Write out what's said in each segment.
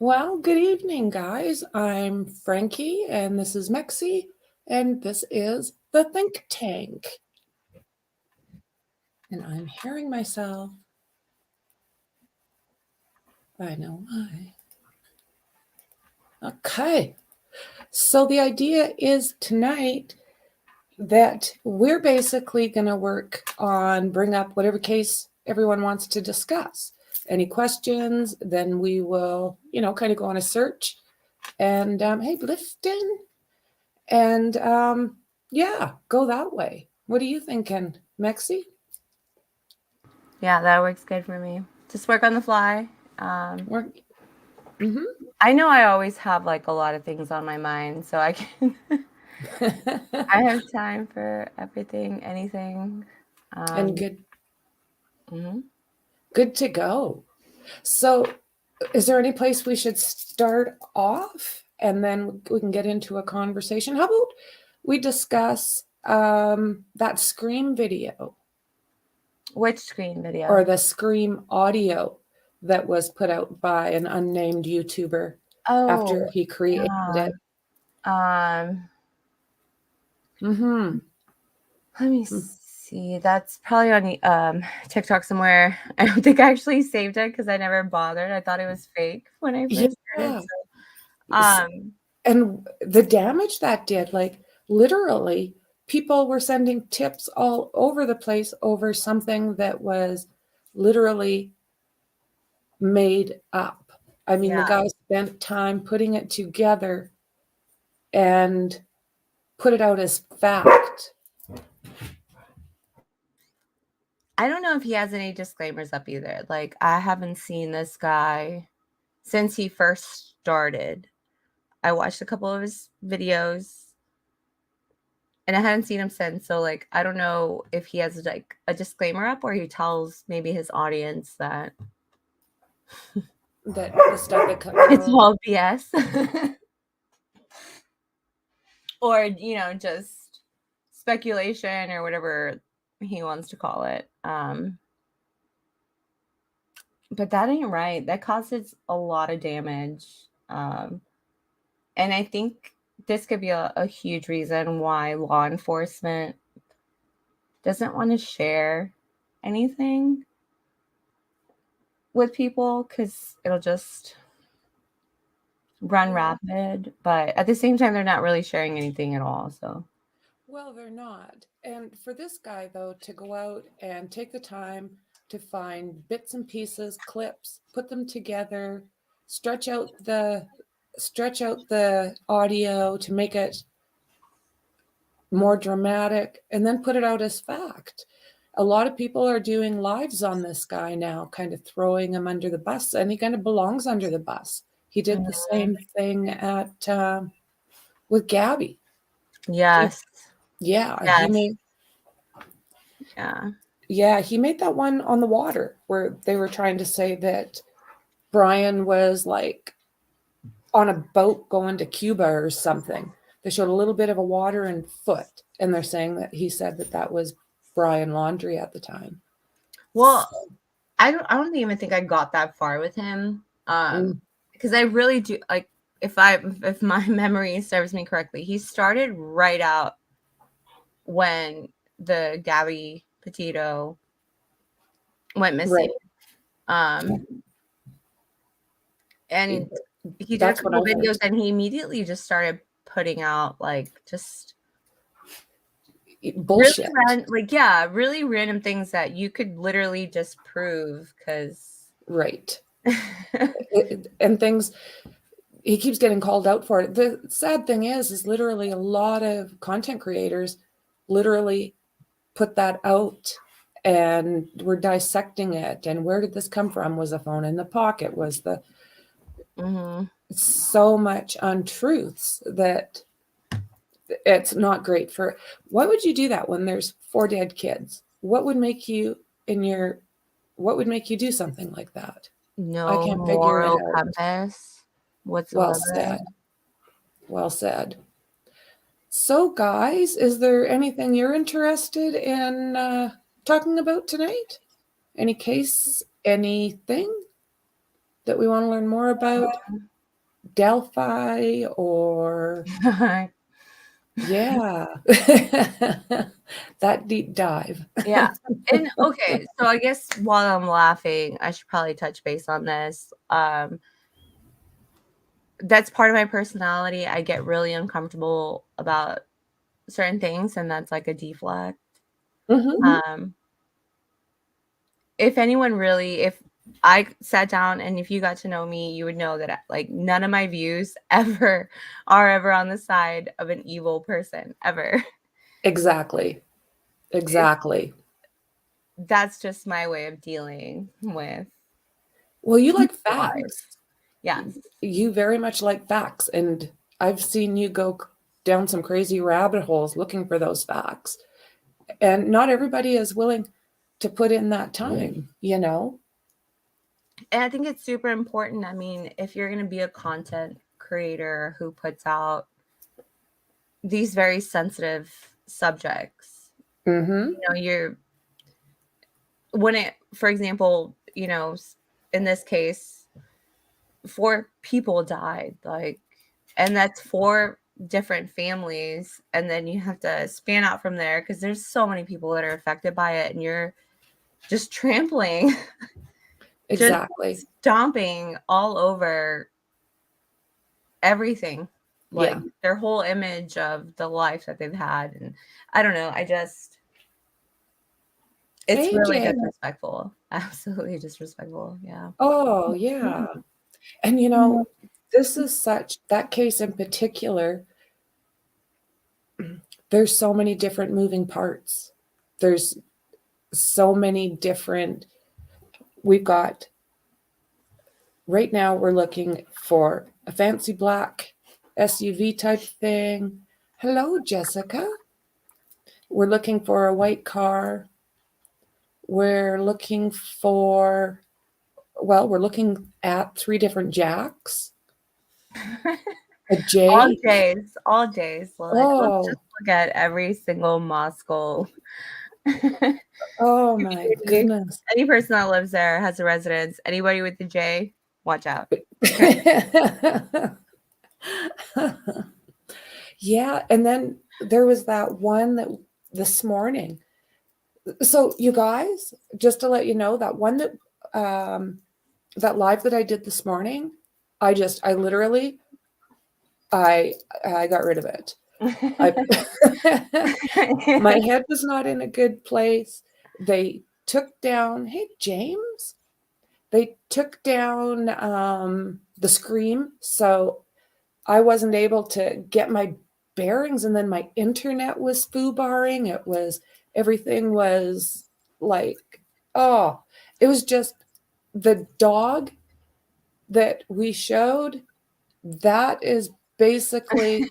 Well, good evening, guys. I'm Franky, and this is Mekci, and this is the Think Tank. And I'm hearing myself. I know why. Okay. So the idea is tonight that we're basically going to work on bring up whatever case everyone wants to discuss. Any questions, then we will, kind of go on a search. And hey, Lifton. And yeah, go that way. What are you thinking, Mekci? Yeah, that works good for me. Just work on the fly. Mm-hmm. I know I always have like a lot of things on my mind, so I can. I have time for everything, anything. And good. Mm-hmm. Good to go. So, is there any place we should start off, and then we can get into a conversation? How about we discuss that Scream video? Which Scream video? Or the Scream audio that was put out by an unnamed YouTuber after he created it. Mm-hmm. Let me see. That's probably on Tic Toc somewhere. I don't think I actually saved it because I never bothered. I thought it was fake when I first heard it. So, and the damage that did, like literally, people were sending tips all over the place over something that was literally made up. I mean, the guy spent time putting it together and put it out as fact. I don't know if he has any disclaimers up either. Like, I haven't seen this guy since he first started. I watched a couple of his videos and I hadn't seen him since. So, like, I don't know if he has like a disclaimer up or he tells maybe his audience that the stuff that comes it's all BS. Or, just speculation or whatever he wants to call it. But that ain't right. That causes a lot of damage. And I think this could be a huge reason why law enforcement doesn't want to share anything with people because it'll just run rapid. But at the same time, they're not really sharing anything at all. So, well, they're not. And for this guy, though, to go out and take the time to find bits and pieces, clips, put them together, stretch out the audio to make it more dramatic, and then put it out as fact. A lot of people are doing lives on this guy now, kind of throwing him under the bus, and he kind of belongs under the bus. He did the same thing at with Gabby. yes. He made. Yeah, he made that one on the water where they were trying to say that Brian was like on a boat going to Cuba or something. They showed a little bit of a water and foot, and they're saying that he said that was Brian Laundrie at the time. Well, I don't even think I got that far with him. Because I really do, like, if my memory serves me correctly, he started right out when the Gabby Petito went missing. Right. And he did a couple videos and he immediately just started putting out like just bullshit. Really random things that you could literally just prove because and things he keeps getting called out for it. The sad thing is literally a lot of content creators literally put that out and we're dissecting it. And where did this come from? Was a phone in the pocket? Was the so much untruths that it's not great for. Why would you do that when there's 4 dead kids? What would make you do something like that? No, I can't figure it out. Compass whatsoever. Well said. So, guys, is there anything you're interested in talking about tonight? Any case, anything that we want to learn more about? Delphi or yeah. That deep dive. Yeah. And okay, so I guess while I'm laughing, I should probably touch base on this. That's part of my personality. I get really uncomfortable about certain things, and that's like a deflect. Mhm. Um, if anyone really, if I sat down and if you got to know me, you would know that like none of my views ever are ever on the side of an evil person ever. Exactly. It's Exactly. that's just my way of dealing with Well, you like people life. facts. Yes. You very much like facts, and I've seen you go down some crazy rabbit holes looking for those facts. And not everybody is willing to put in that time, you know? And I think it's super important. I mean, if you're going to be a content creator who puts out these very sensitive subjects, Mhm. you're when it, for example, in this case, 4 people died, like, and that's 4 different families, and then you have to span out from there because there's so many people that are affected by it, and you're just trampling, just Exactly. stomping all over everything, like Yeah. their whole image of the life that they've had. And I don't know, it's really AJ. disrespectful. Absolutely disrespectful. Yeah. Oh, yeah. And, this is such that case in particular, there's so many different moving parts. There's so many different we've got right now we're looking for a fancy black SUV type thing. Hello, Jessica. We're looking for a white car. We're looking for, well, we're looking at 3 different Jacks, a All J. days, all days. Like, let's just Oh, look at every single Moscow. oh my Any goodness. any person that lives there has a residence. Anybody with the J, watch out. Okay. Yeah, and then there was that one that this morning. So you guys, just to let you know, that one that live that I did this morning, I literally I got rid of it. I my head was not in a good place. They took down, hey James, they took down the scream, so I wasn't able to get my bearings, and then my internet was foobarring. It was everything was like, oh, it was just the dog that we showed. That is basically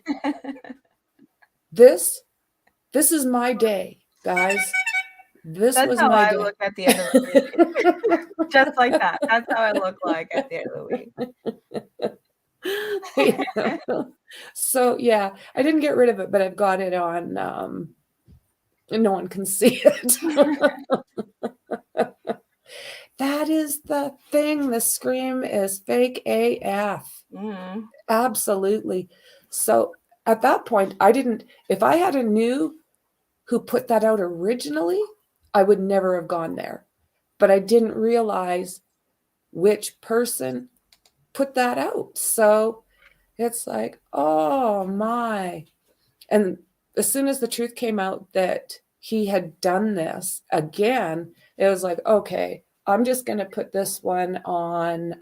this. This is my day, guys. This That's was how my I day. look at the end of the week. Just like that. That's how I look like at the end of the week. So yeah, I didn't get rid of it, but I've got it on. No one can see it. That is the thing. The scream is fake AF. Mhm. Absolutely. So at that point, I didn't, if I had a knew who put that out originally, I would never have gone there. But I didn't realize which person put that out. So it's like, oh my. And as soon as the truth came out that he had done this again, it was like, okay, I'm just going to put this one on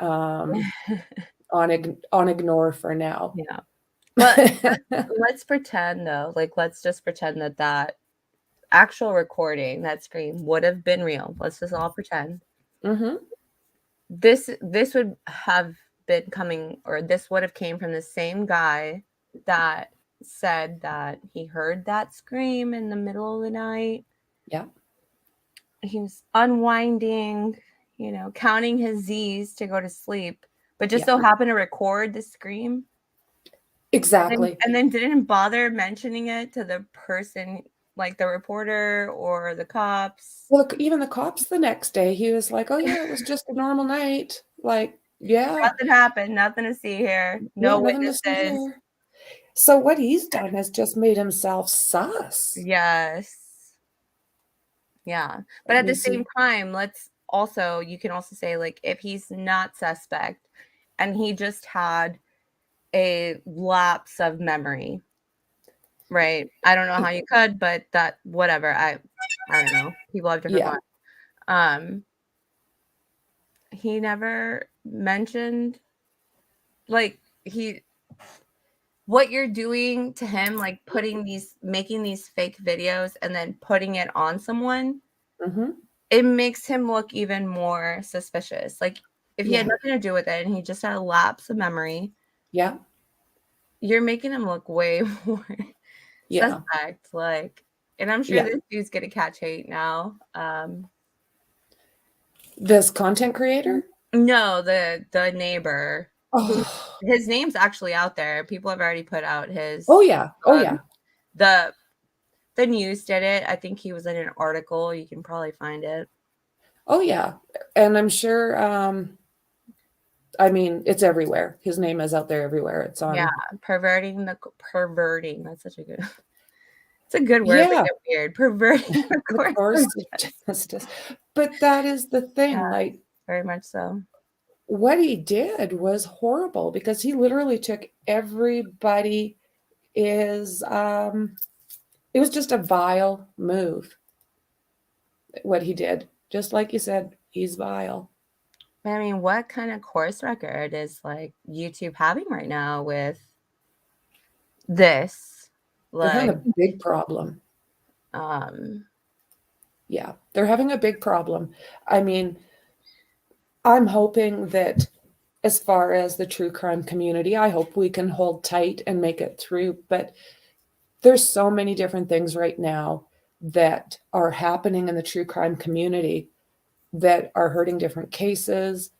ignore for now. Yeah. But let's pretend though, like let's just pretend that that actual recording, that scream would have been real. Let's just all pretend. Mhm. This would have been coming, or this would have came from the same guy that said that he heard that scream in the middle of the night. Yeah. He was unwinding, counting his Z's to go to sleep, but just Yeah. so happened to record the scream. Exactly. And then didn't bother mentioning it to the person, like the reporter or the cops. Well, even the cops the next day, he was like, "Oh yeah, it was just a normal night." Like, Yeah. Nothing happened. Nothing to see here. Yeah, No nothing to see witnesses. here. So what he's done is just made himself sus. Yes. Yeah. But Let at me the same see. time, you can also say, like, if he's not suspect and he just had a lapse of memory, right? I don't know how you could, but that, whatever. I don't know. People have different Yeah. minds. Um, he never mentioned, like, what you're doing to him, like making these fake videos and then putting it on someone, Mm-hmm. it makes him look even more suspicious. Like, if he had Yeah. nothing to do with it and he just had a lapse of memory, Yeah. you're making him look way more Yeah. suspect. Like, and I'm sure Yeah. this dude's gonna catch hate now. This content creator? No, the neighbor who, Oh. his name's actually out there. People have already put out Oh his, yeah. Oh um, yeah. the the news did it. I think he was in an article. You can probably find it. Oh yeah. And I'm sure I mean it's everywhere. His name is out there everywhere. It's Yeah, on. perverting. That's such a good. It's a good word, but Yeah. yet weird. Perverting the The course course of of justice. justice. But that is the thing. Yeah, Like very much so. what he did was horrible because he literally took everybody is it was just a vile move what he did. Just like you said, he's vile. I mean, what kind of course record is like YouTube having right now with this? They're having Like, a big problem. um, Yeah, they're having a big problem. I mean, I'm hoping that as far as the true crime community, I hope we can hold tight and make it through. But there's so many different things right now that are happening in the true crime community that are hurting different cases.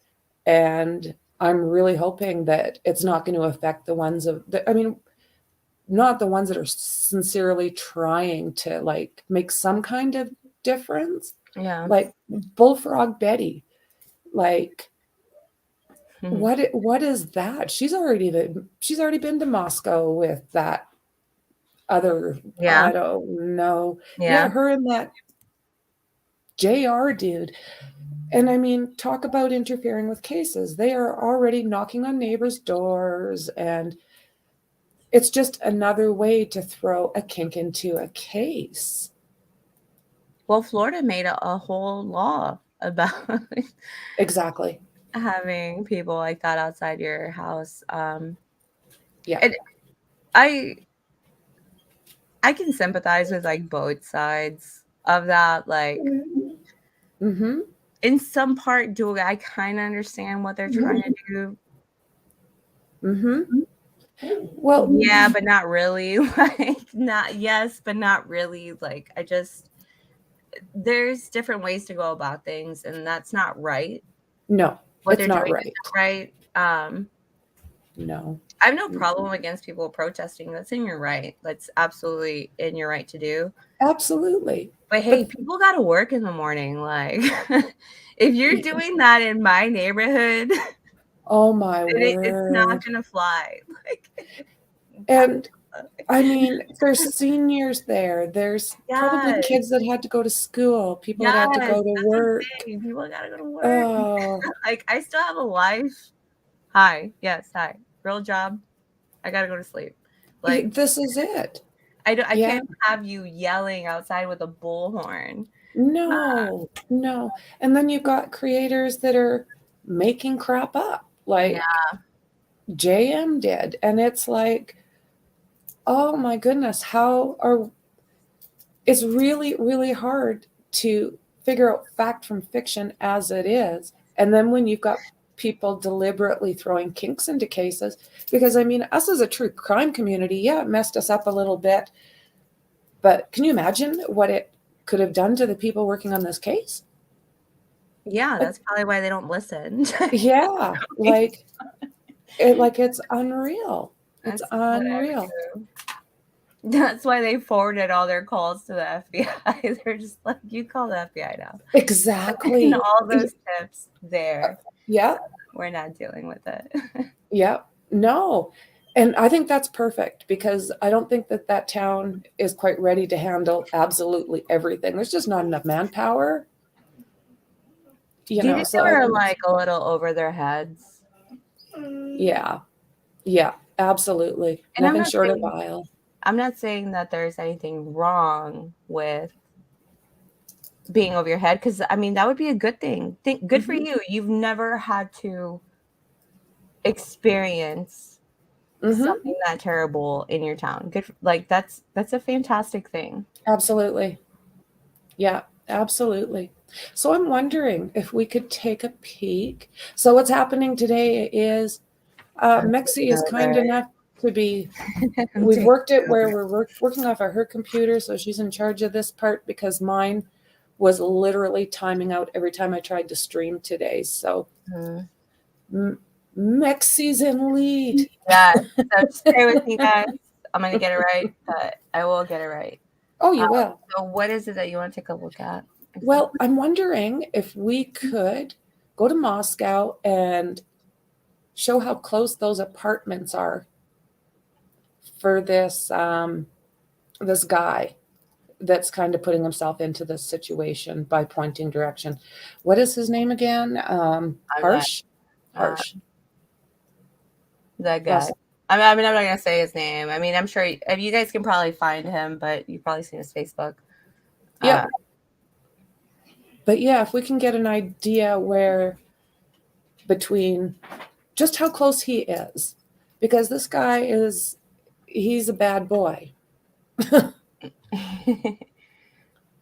And I'm really hoping that it's not going to affect the ones I mean, not the ones that are sincerely trying to like make some kind of difference, yeah. like Bullfrog Betty. Like, Mhm. what is that? She's already been to Moscow with that other, Yeah. I don't know. Yeah, Yeah. her and that JR dude. And I mean, talk about interfering with cases. They are already knocking on neighbors' doors, and it's just another way to throw a kink into a case. Well, Florida made a whole law about Exactly. having people like that outside your house. Yeah. And I can sympathize with like both sides of that. Like, Mm-hmm. in some part, do I kind of understand what they're trying to do? Mm-hmm. Well, Yeah, but not really. Like, not yes, but not really. Like, there's different ways to go about things, and that's not right. no, What it's they're not doing right. isn't right. No. I have no problem against people protesting. That's in your right. That's absolutely in your right to do. Absolutely. But hey, But people got to work in the morning. Like, if you're doing that in my neighborhood, oh my it's not word. gonna fly. Like, And I mean, there's seniors there. There's probably yes, kids that had to go to school, people that had to yes, go to that's what I'm work. saying. People gotta go to work. Oh, Like, I still have a life. Hi, yes, hi, real job. I gotta go to sleep. Like, this is it. I Yeah. can't have you yelling outside with a bullhorn. No, no. And then you've got creators that are making crap up Yeah, like JM did. And it's like, oh my goodness, it's really, really hard to figure out fact from fiction as it is. And then when you've got people deliberately throwing kinks into cases, because I mean, us as a true crime community, yeah, it messed us up a little bit. But can you imagine what it could have done to the people working on this case? yeah, Like, that's probably why they don't listen. yeah, like it's unreal. It's That's whatever. unreal. That's why they forwarded all their calls to the FBI. They're just like, you call the FBI now. And Exactly. all those tips there. Yeah. We're not dealing with it. Yeah, no. And I think that's perfect because I don't think that that town is quite ready to handle absolutely everything. There's just not enough manpower, Do you think so they I were think like a little over their heads? yeah. Yeah, absolutely. And Nothing short of vile. I'm not saying that there's anything wrong with being over your head, because I mean that would be a good thing. Good for you. You've never had to experience something that terrible in your town. Good, like that's a fantastic thing. Absolutely. Yeah, absolutely. So I'm wondering if we could take a peek. So what's happening today is Mekci is kind enough to be, we've worked it where we're working off of her computer, so she's in charge of this part because mine was literally timing out every time I tried to stream today. So Mexi's in lead. Yeah, so just stay with me, guys. I'm gonna get it right, but I will get it right. Oh, you will. So what is it that you want to take a look at? Well, I'm wondering if we could go to Moscow and show how close those apartments are for this guy that's kind of putting himself into this situation by pointing direction. What is his name again? Harsh. Harsh. That guy. Yes. I mean, I'm not gonna say his name. I mean, I'm sure you guys can probably find him, but you've probably seen his Facebook. Yeah. But yeah, if we can get an idea where between just how close he is, because this guy he's a bad boy.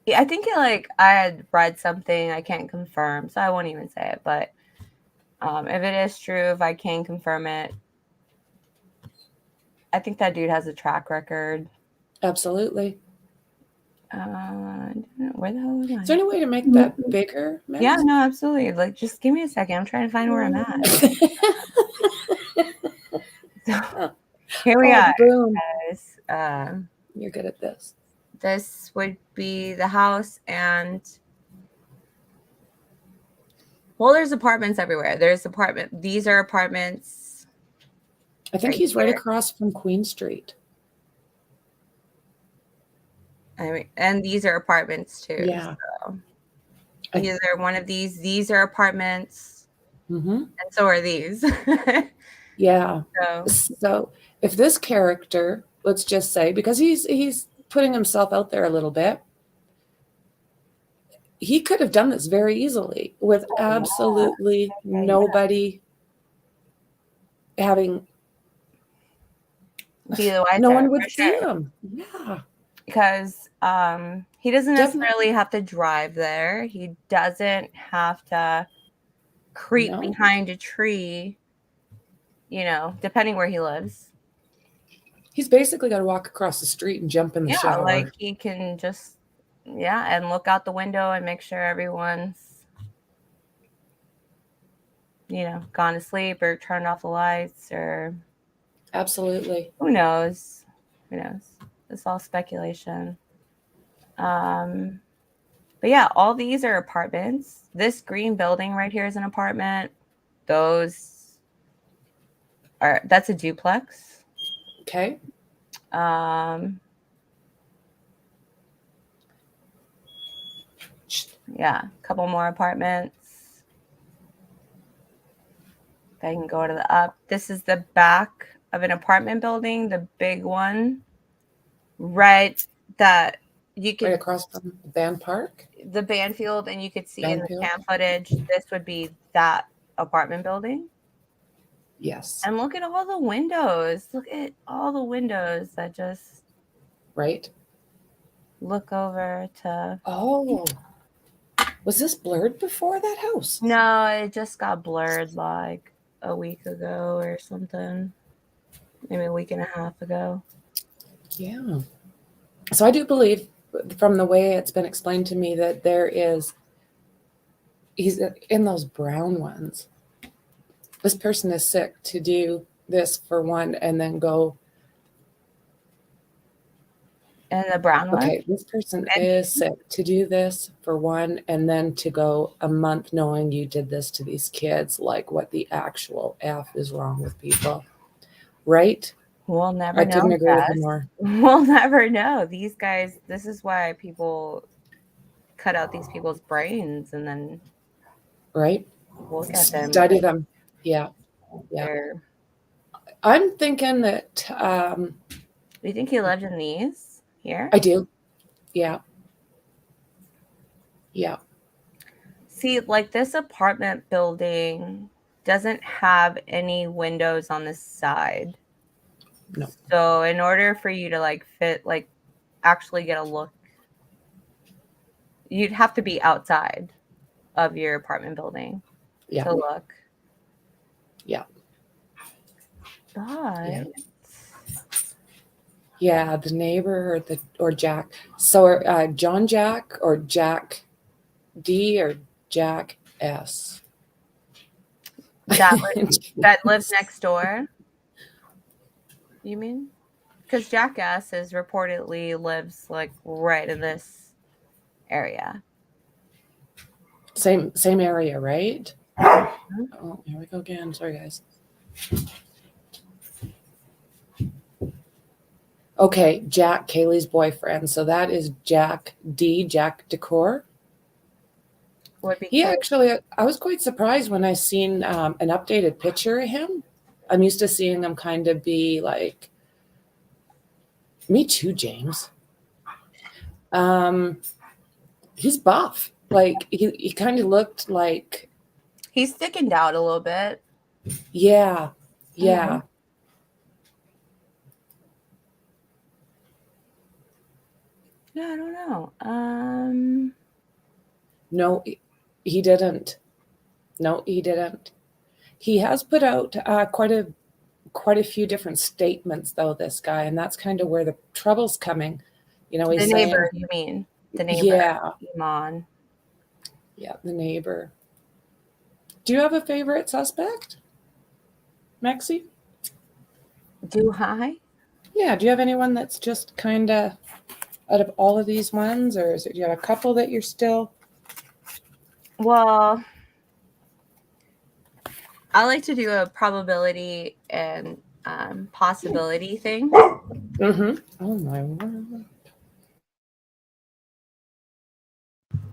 Yeah, I think like I had read something. I can't confirm, so I won't even say it. But if it is true, if I can confirm it, I think that dude has a track record. Absolutely. Where the hell am I? Is there any way to make that bigger, Max? Yeah, no, absolutely. Like, just give me a second. I'm trying to find where I'm at. So, here we are, boom. guys. You're good at this. This would be the house, and well, there's apartments everywhere. These are apartments. I think he's right across from Queen Street. I mean, and these are apartments too. Yeah. So either one of these are apartments, and so are these. Yeah. So if this character, let's just say, because he's putting himself out there a little bit, he could have done this very easily with absolutely nobody having. No one would see him. Yeah. Because he doesn't necessarily have to drive there. He doesn't have to creep behind a tree, depending where he lives. He's basically got to walk across the street and jump in the shower. Like he can just, and look out the window and make sure everyone's, gone to sleep or turned off the lights or. Absolutely. Who knows? It's all speculation. But yeah, all these are apartments. This green building right here is an apartment. That's a duplex. Okay. Yeah, a couple more apartments. I can go to the up. This is the back of an apartment building, the big one. Right, that you can right across from the band park. The band field, and you could see in the cam footage, this would be that apartment building. Yes. And look at all the windows. Look at all the windows that just look over to. Oh, was this blurred before that house? No, it just got blurred like a week ago or something. Maybe a week and a half ago. Yeah. So I do believe from the way it's been explained to me that he's in those brown ones. This person is sick to do this for one and then go And the brown one? Okay, this person And is sick. To do this for one, and then to go a month knowing you did this to these kids, like what the actual F is wrong with people, right? we'll never I know, couldn't agree with you Jess. more, We'll never know. These guys, this is why people cut out these people's brains and then right? look at them Study like them. Yeah, yeah. they're. I'm thinking that Do you think he lived in these here? I do. Yeah, yeah. See, like this apartment building doesn't have any windows on the side. No, So in order for you to like fit, like actually get a look, you'd have to be outside of your apartment building yeah, to look. yeah, yeah. But Yeah, the neighbor or Jack. So John Jack or Jack D or Jack S. that that lives next door, you mean? Because Jackass is reportedly lives like right in this area. Same area, right? Mhm. Oh, here we go again. Sorry, guys. Okay, Jack, Kaylee's boyfriend. So that is Jack D, Jack Decor. Would be He cute. actually, I was quite surprised when I seen an updated picture of him. I'm used to seeing him kind of be like, me too, James. Um, he's buff. Like he kind of looked like, He's thickened out a little bit. yeah, Mhm. yeah. Yeah, I don't know. No, he didn't. No, he didn't. He has put out quite a few different statements though, this guy, and that's kind of where the trouble's coming. You know, The he's neighbor, saying, you mean? The neighbor, yeah, Iman. yeah, the neighbor. Do you have a favorite suspect, Mekci? Do I? Yeah, do you have anyone that's just kind of out of all of these ones, or do you have a couple that you're still? Well, I like to do a probability and possibility thing. Mm-hmm. Oh my word.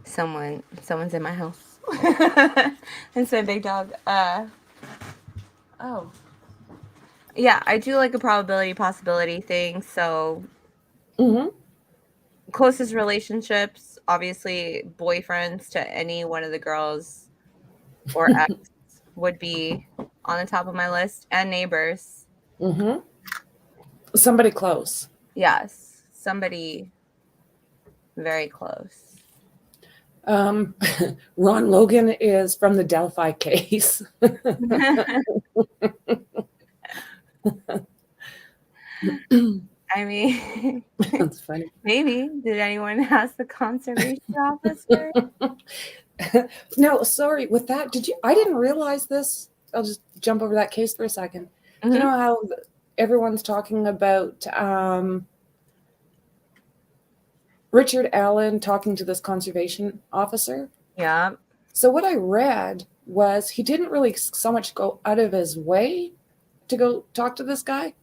Someone's in my house. It's my big dog. Oh. Yeah, I do like a probability possibility thing. So Mm-hmm. closest relationships, obviously boyfriends to any one of the girls or ex would be on the top of my list, and neighbors. Mm-hmm. Somebody close. Yes, somebody very close. Um, Ron Logan is from the Delphi case. I mean, That's funny. maybe. Did anyone ask the conservation officer? No, sorry. With that, I didn't realize this. I'll just jump over that case for a second. You Mhm. know how everyone's talking about Richard Allen talking to this conservation officer? Yeah. So what I read was he didn't really so much go out of his way to go talk to this guy,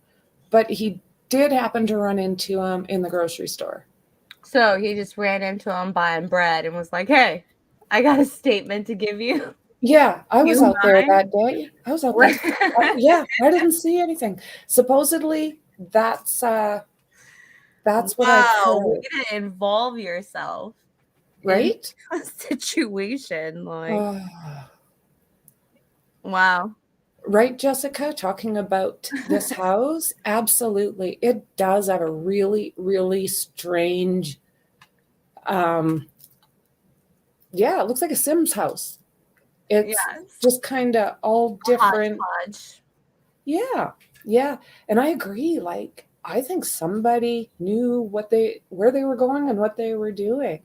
but he did happen to run into him in the grocery store. So he just ran into him buying bread and was like, "Hey, I got a statement to give you. Yeah, I was You out there mind?" that day. I was out there. Yeah, I didn't see anything. Supposedly, that's what I've Wow, way heard, to involve yourself in right? a situation. Like, Oh, wow. right, Jessica, talking about this house. Absolutely. It does have a really, really strange, um, yeah, it looks like a Sims house. It's Yes. just kind of all different. Hodgepodge. Yeah, yeah. And I agree. Like, I think somebody knew where they were going and what they were doing.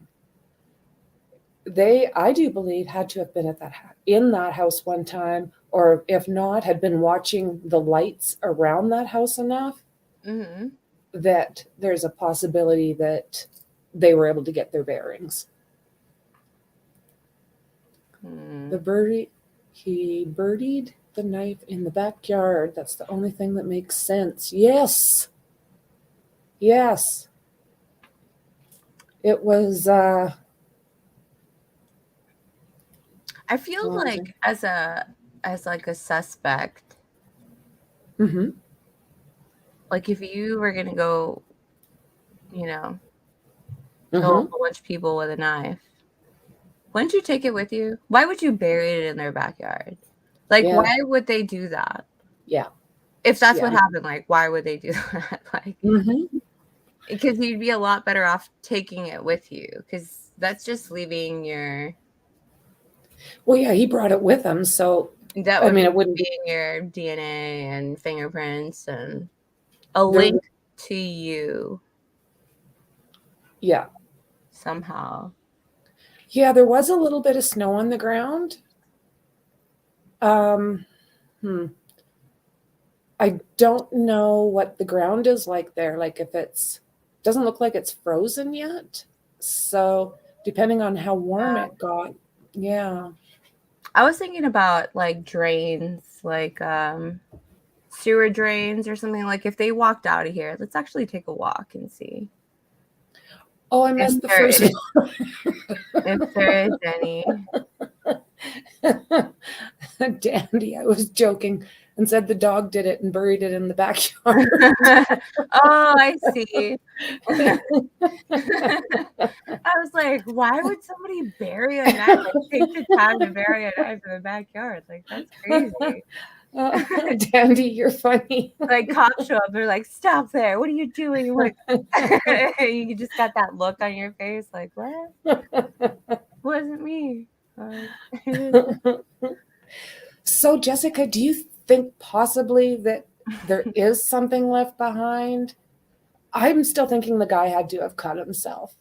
I do believe, had to have been in that house one time, or if not, had been watching the lights around that house enough. Mhm. that there's a possibility that they were able to get their bearings. He birdied the knife in the backyard. That's the only thing that makes sense. Yes. Yes. It was I feel like as like a suspect, mm-hmm. like if you were gonna go, you know, kill a Mm-hmm. whole bunch of people with a knife, wouldn't you take it with you? Why would you bury it in their backyard? Like, Yeah. why would they do that? Yeah. If that's Yeah. what happened, like, why would they do that? Like, Mm-hmm. because you'd be a lot better off taking it with you, because that's just leaving your. Well, yeah, he brought it with him, so That I would mean, be it wouldn't be your DNA and fingerprints and a there. link to you Yeah. somehow. Yeah, there was a little bit of snow on the ground. Um, I don't know what the ground is like there. Like if it's doesn't look like it's frozen yet. So depending on how warm it got, yeah. I was thinking about like drains, like sewer drains or something. Like if they walked out of here, let's actually take a walk and see Oh, I if missed the there first is, if there is any. Dandy. I was joking and said the dog did it and buried it in the backyard. Oh, I see. I was like, why would somebody bury a knife? Like, take the time to bury a knife in the backyard. Like, that's crazy. Dandy, you're funny. Like, cops show up, they're like, stop there. What are you doing? Like, you just got that look on your face, like, what? Wasn't me. So, Jessica, do you think possibly that there is something left behind? I'm still thinking the guy had to have cut himself.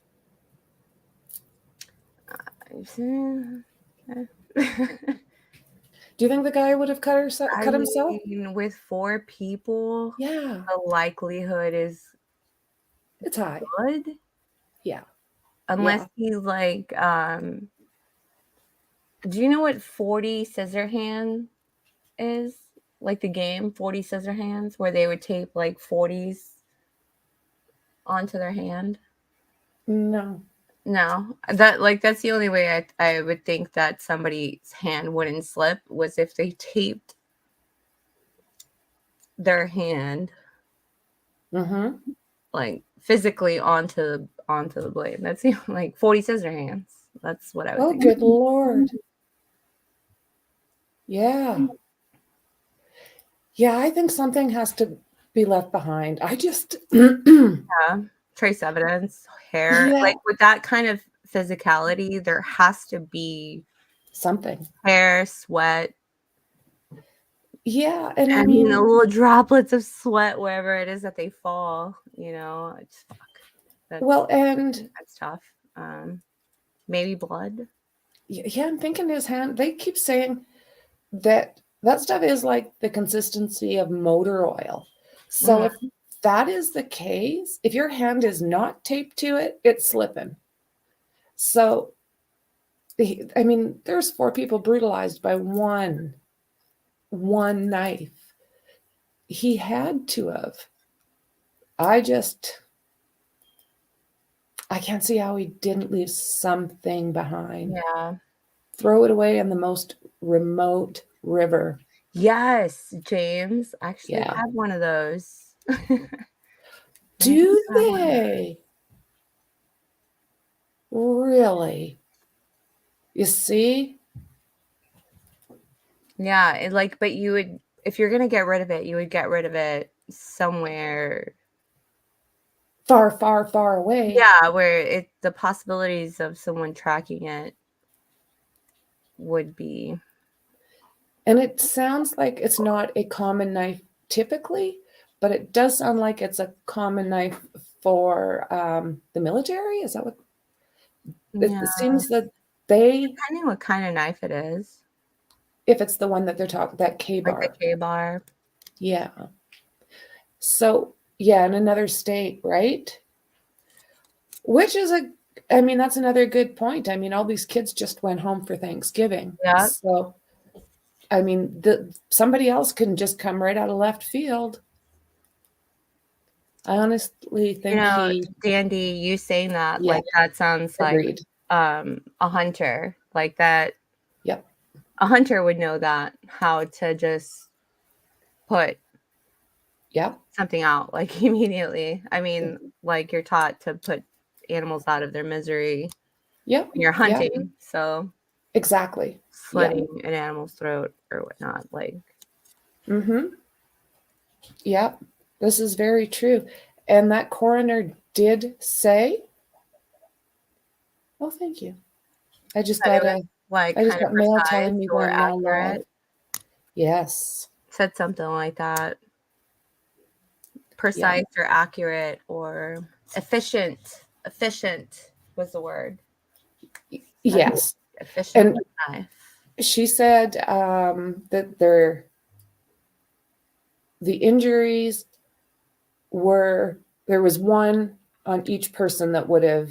Do you think the guy would have cut himself? Mean, with 4 people, Yeah, the likelihood is it's high. good. Yeah. Unless he's like, do you know what 40 Scissorhand is? Like the game 40 Scissorhands, where they would tape like 40s onto their hand? No. No, that's the only way I would think that somebody's hand wouldn't slip, was if they taped their hand like physically onto the blade. That's like 40 Scissorhands. That's what I would Oh, think. good Lord. Yeah. Yeah, I think something has to be left behind. I just Yeah. Trace evidence, hair. Yeah. Like with that kind of physicality, there has to be Something. hair, sweat. Yeah, and I mean, the little droplets of sweat wherever it is that they fall, it's fuck. That's tough. Maybe blood. Yeah, I'm thinking his hand, they keep saying that stuff is like the consistency of motor oil. So if that is the case, if your hand is not taped to it, it's slipping. So, I mean, there's 4 people brutalized by one knife. He had to have. I can't see how he didn't leave something behind. Yeah. Throw it away in the most remote river. Yes, James actually Yeah. had one of those. Do they? Really? You see? Yeah, but you would, if you're gonna get rid of it, you would get rid of it somewhere Far, far, far away. Yeah, where the possibilities of someone tracking it would be. And it sounds like it's not a common knife typically, but it does sound like it's a common knife for the military. Is that what? It seems that Depending what kind of knife it is. If it's the one that they're talking, that K-bar. Like the K-bar. Yeah. So, Yeah, in another state, right? Which is that's another good point. I mean, all these kids just went home for Thanksgiving. Yeah. So, I mean, somebody else can just come right out of left field. I honestly think Dandy, you saying that, yeah, like, that sounds agreed. like a hunter. Like that. Yep. A hunter would know that, how to just put Yep. something out, like, immediately. I mean, like, you're taught to put animals out of their misery Yep. when you're Yep. hunting. So Exactly. slitting an animal's throat or whatnot, like. Mm-hmm. Yep. This is very true. And that coroner did say, oh, thank you. I just That it got was, like, I just kind of got mail precise telling me that or I'm now live. accurate. Yes. Said something like that. Precise or accurate or efficient. Efficient was the word. Yes. Efficient knife. She said that the injuries there was one on each person that would have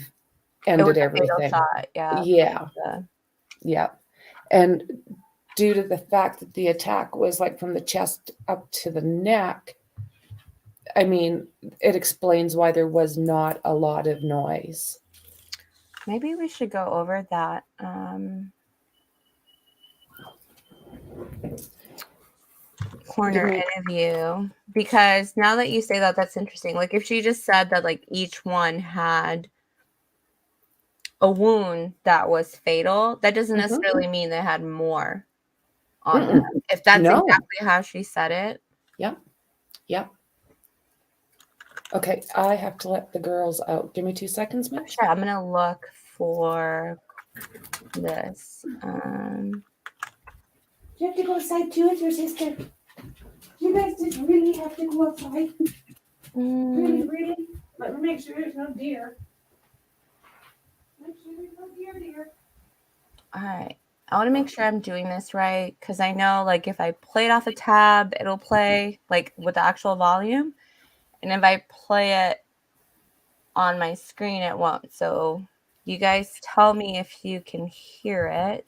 ended everything. Shot, yeah. Yeah. Yeah. And due to the fact that the attack was like from the chest up to the neck, I mean, it explains why there was not a lot of noise. Maybe we should go over that. Corner interview, because now that you say that, that's interesting. Like, if she just said that, like, each one had a wound that was fatal, that doesn't necessarily mean they had more on them. If that's exactly how she said it. Yep. Yep. Okay, I have to let the girls out. Give me 2 seconds, Mekci. Sure, I'm gonna look for this. You have to go outside too with your sister. You guys just really have to go outside. Really? Let me make sure there's no deer. Make sure there's no deer. All right. I want to make sure I'm doing this right, because I know, like, if I play it off a tab, it'll play, like, with the actual volume. And if I play it on my screen, it won't. So you guys tell me if you can hear it.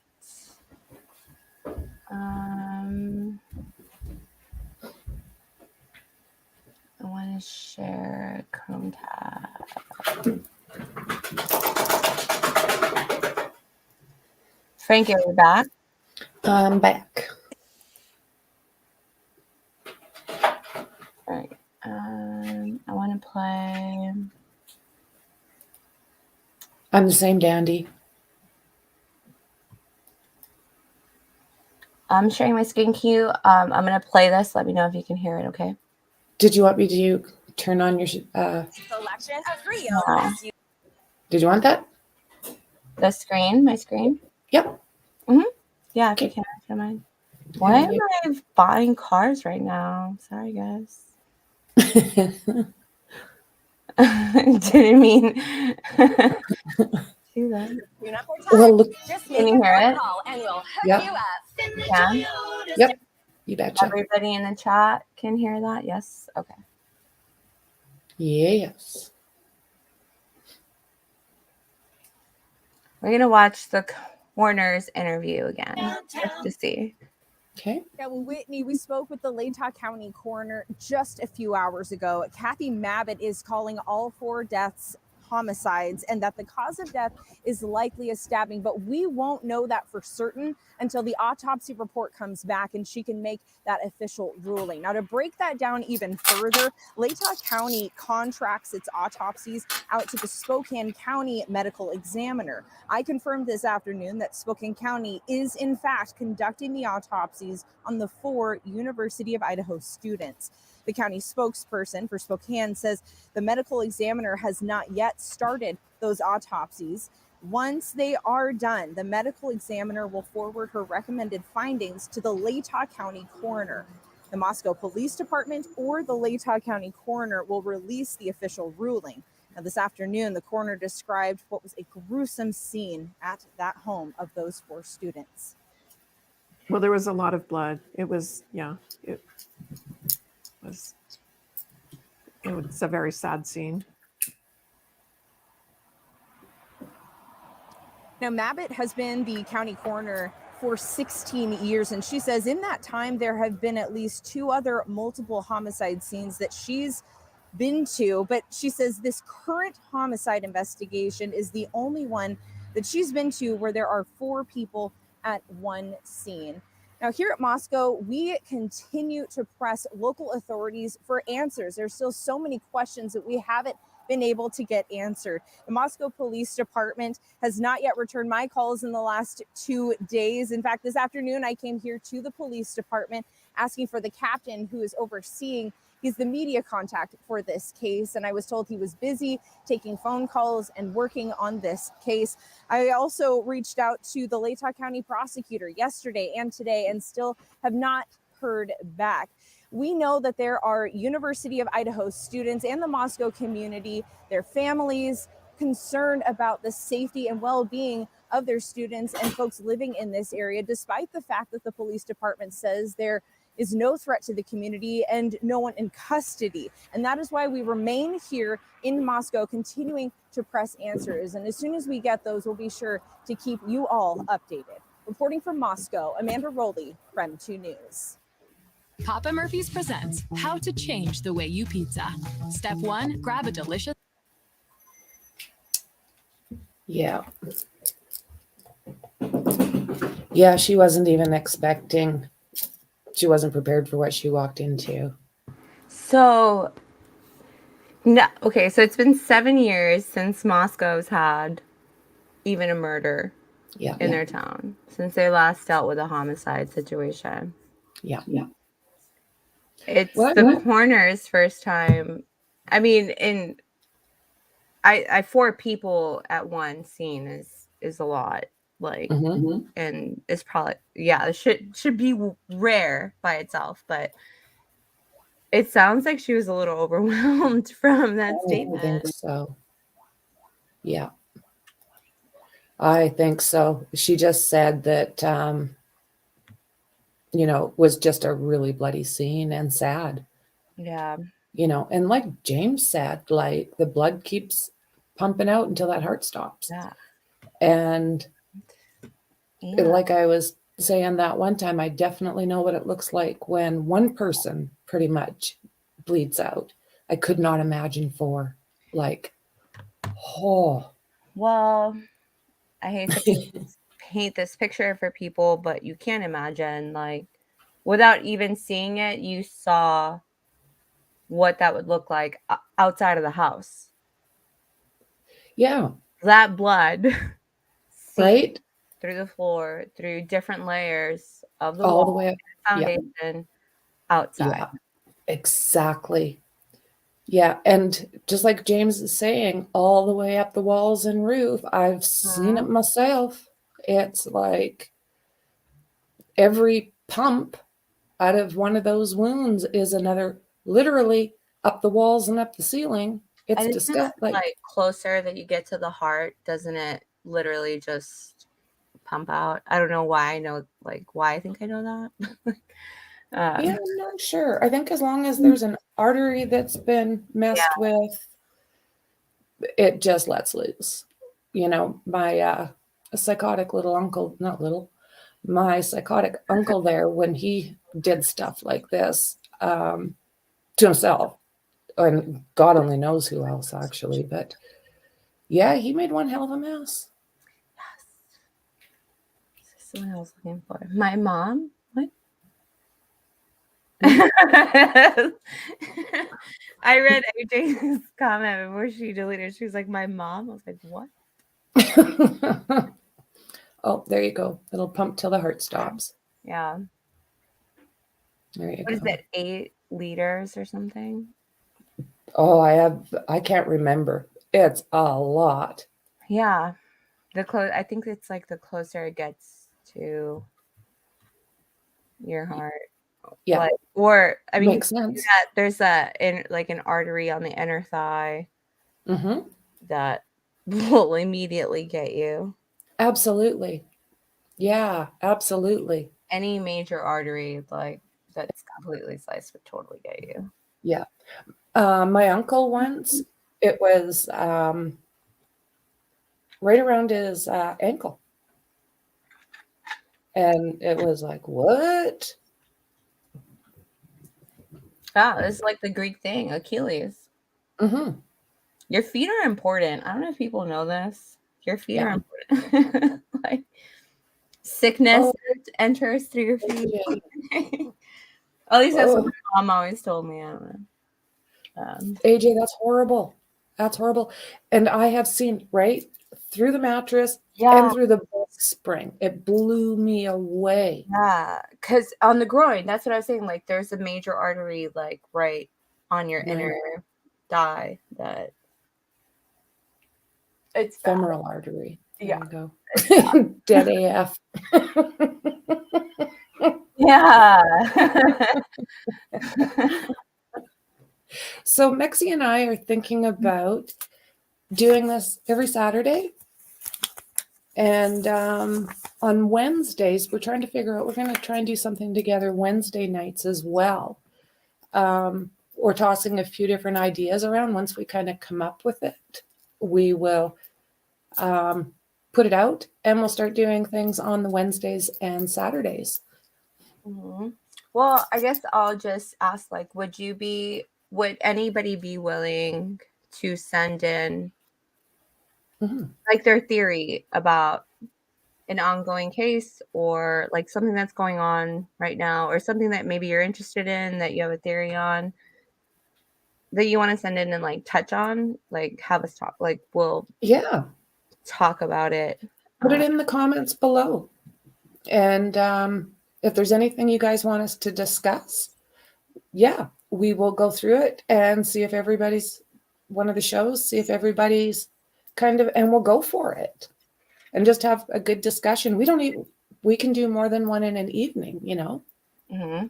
I want to share Chrome tab. Franky, are you back? I'm back. All right. I want to play. I'm the same dandy. I'm sharing my screen queue. I'm going to play this. Let me know if you can hear it, okay? Did you want me to turn on your Selection of Rio. Did you want that? The screen, my screen? Yep. Yeah, if you can, if you don't mind. Why am I buying cars right now? Sorry, guys. Didn't mean do that. Well, look. Can you hear it? Yep. Yeah. Yep. You betcha. Everybody in the chat can hear that? Yes? Okay. Yes. We're going to watch the coroner's interview again just to see. Okay. Yeah, well, Whitney, we spoke with the Latah County coroner just a few hours ago. Kathy Mabbitt is calling all 4 deaths homicides and that the cause of death is likely a stabbing, but we won't know that for certain until the autopsy report comes back and she can make that official ruling. Now, to break that down even further, Latah County contracts its autopsies out to the Spokane County medical examiner. I confirmed this afternoon that Spokane County is in fact conducting the autopsies on the 4 University of Idaho students. The county spokesperson for Spokane says the medical examiner has not yet started those autopsies. Once they are done, the medical examiner will forward her recommended findings to the Latah County coroner. The Moscow Police Department or the Latah County coroner will release the official ruling. Now, this afternoon, the coroner described what was a gruesome scene at that home of those 4 students. Well, there was a lot of blood. It was It's a very sad scene. Now, Mabbitt has been the county coroner for 16 years, and she says in that time there have been at least 2 other multiple homicide scenes that she's been to, but she says this current homicide investigation is the only one that she's been to where there are 4 people at one scene. Now, here at Moscow, we continue to press local authorities for answers. There's still so many questions that we haven't been able to get answered. The Moscow Police Department has not yet returned my calls in the last 2 days. In fact, this afternoon, I came here to the police department asking for the captain who is overseeing. He's the media contact for this case, and I was told he was busy taking phone calls and working on this case. I also reached out to the Latah County prosecutor yesterday and today and still have not heard back. We know that there are University of Idaho students and the Moscow community, their families, concerned about the safety and well-being of their students and folks living in this area, despite the fact that the police department says there is no threat to the community and no one in custody. And that is why we remain here in Moscow, continuing to press answers. And as soon as we get those, we'll be sure to keep you all updated. Reporting from Moscow, Amanda Rowley, Prem 2 News. Papa Murphy's presents How to Change the Way You Pizza. Step 1, grab a delicious... Yeah. Yeah, she wasn't even expecting, she wasn't prepared for what she walked into. So, no, okay, so it's been 7 years since Moscow's had even a murder in their town, since they last dealt with a homicide situation. Yeah. It's the coroner's first time. I mean, I 4 people at one scene is a lot. Like, and it's probably, it should be rare by itself, but it sounds like she was a little overwhelmed from that statement. I think so. Yeah. I think so. She just said that, was just a really bloody scene and sad. Yeah. And like James said, like the blood keeps pumping out until that heart stops. Yeah. And like I was saying that one time, I definitely know what it looks like when one person pretty much bleeds out. I could not imagine 4. Like, Well, I hate to paint this picture for people, but you can't imagine, like, without even seeing it, you saw what that would look like outside of the house. Yeah. That blood, right? Through the floor, through different layers of the all wall, the way up, foundation, outside. Yeah, exactly. Yeah, and just like James is saying, all the way up the walls and roof, I've seen it myself. It's like every pump out of one of those wounds is another, literally up the walls and up the ceiling. It's disgusting. Like closer that you get to the heart, doesn't it literally just pump out? I don't know why I know, like, why I think I know that. Yeah, I'm not sure. I think as long as there's an artery that's been messed with, it just lets loose. My psychotic little uncle, not little, my psychotic uncle there, when he did stuff like this to himself, and God only knows who else actually, but yeah, he made one hell of a mess. Yes. Someone else looking for my mom. What? I read AJ's comment before she deleted. She was like, "My mom." I was like, "What?" Oh, there you go. It'll pump till the heart stops. Yeah. There you go. What is it? 8 liters or something? Oh, I can't remember. It's a lot. Yeah. I think it's like the closer it gets to your heart. Yeah. Like, or I mean, makes sense. There's an artery on the inner thigh that will immediately get you. Absolutely. Yeah, absolutely. Any major artery like that's completely sliced would totally get you. Yeah. My uncle once, it was right around his ankle. And it was like, what? Wow, it's like the Greek thing, Achilles. Mm-hmm. Your feet are important. I don't know if people know this. Your feet Yeah. are important. Like sickness Oh, enters through your feet. AJ. At least that's what Oh, my mom always told me. I don't know. AJ, that's horrible. That's horrible. And I have seen right through the mattress and Yeah, through the box spring. It blew me away. yeah. Because on the groin, that's what I was saying. Like, there's a major artery, like right on your Right. inner thigh that it's bad. Femoral artery. There Yeah, you go. it's bad. Dead AF. Yeah. So Mekci and I are thinking about doing this every Saturday. And on Wednesdays, we're trying to figure out, we're going to try and do something together Wednesday nights as well. We're tossing a few different ideas around. Once we kind of come up with it, we will put it out and we'll start doing things on the Wednesdays and Saturdays. Mhm. Well, I guess I'll just ask, like, would anybody be willing to send in Mhm. like their theory about an ongoing case or like something that's going on right now or something that maybe you're interested in that you have a theory on that you want to send in and like touch on, like have us talk, like we'll Yeah, talk about it. put it in the comments below. And if there's anything you guys want us to discuss, yeah, we will go through it and see if everybody's one of the shows, see if everybody's kind of, and we'll go for it and just have a good discussion. We can do more than one in an evening, you know. Mm-hmm.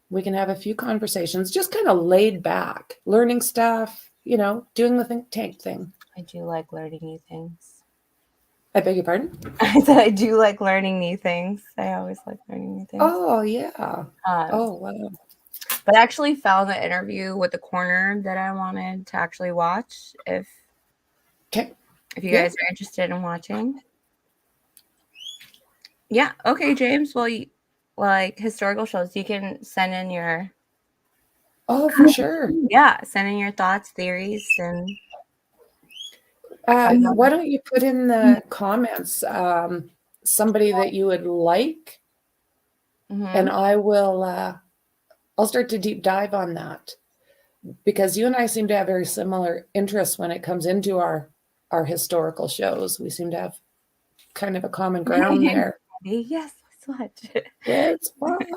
We can have a few conversations, just kind of laid back, learning stuff, you know, doing the think tank thing. I do like learning new things. I beg your pardon? I said I do like learning new things. I always like learning new things. Oh, yeah. Oh, wow. But I actually found the interview with the coroner that I wanted to actually watch if Okay. you Yeah. guys are interested in watching. Yeah. Okay, James. Well, like historical shows, you can send in your Oh, for sure. send in your thoughts, theories, and Why don't you put in the comments somebody that you would like, and I will I'll start to deep dive on that, because you and I seem to have very similar interests when it comes into our historical shows. We seem to have kind of a common ground there. yes, let's watch. Let's watch.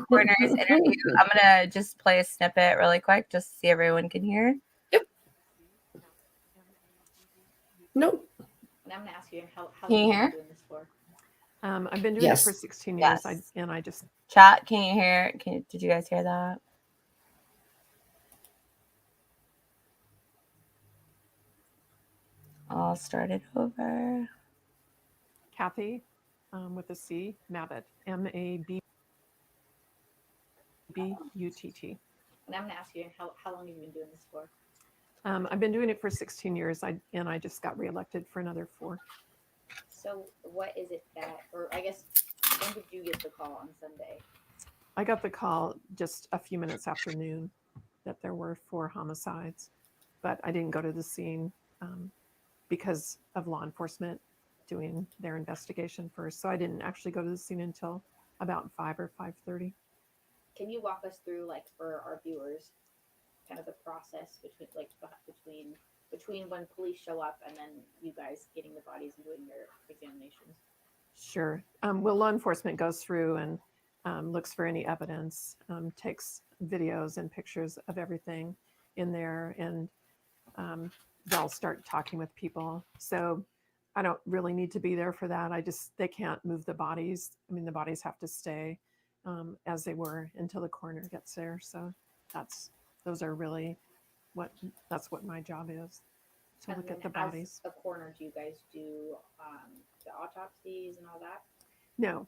Coroner's interview. I'm gonna just play a snippet really quick, just so everyone can hear. Yep. Nope. And I'm going to ask you how Can you long hear? you've been doing this for. I've been doing it for 16 years. Yes. I just Chat, can you hear? Did you guys hear that? I'll start it over. Kathy with a C, Mabbott, Mabbutt. And I'm going to ask you how long you've been doing this for. I've been doing it for 16 years. I just got reelected for another 4. So what is it that, or I guess, when did you get the call on Sunday? I got the call just a few minutes after noon that there were 4 homicides, but I didn't go to the scene because of law enforcement doing their investigation first. So I didn't actually go to the scene until about 5 or 5:30. Can you walk us through, like, for our viewers, kind of the process between when police show up and then you guys getting the bodies and doing your examinations? Sure. Well, law enforcement goes through and looks for any evidence, takes videos and pictures of everything in there, and they'll start talking with people. So I don't really need to be there for that. They can't move the bodies. I mean, the bodies have to stay as they were until the coroner gets there. So that's what my job is, to look at the bodies. As a coroner, do you guys do the autopsies and all that? No,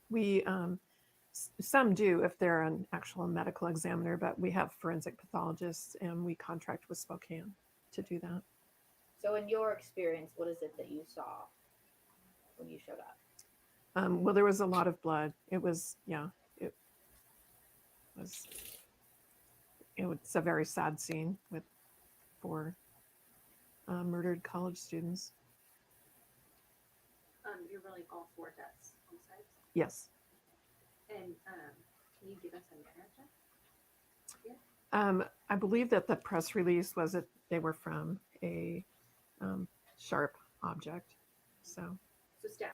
Some do if they're an actual medical examiner, but we have forensic pathologists and we contract with Spokane to do that. So, in your experience, what is it that you saw when you showed up? Well, there was a lot of blood. It was, it was a very sad scene with 4 murdered college students. You're running all 4 deaths on site? Yes. And can you give us a manner check? I believe that the press release was that they were from a sharp object. So Staff.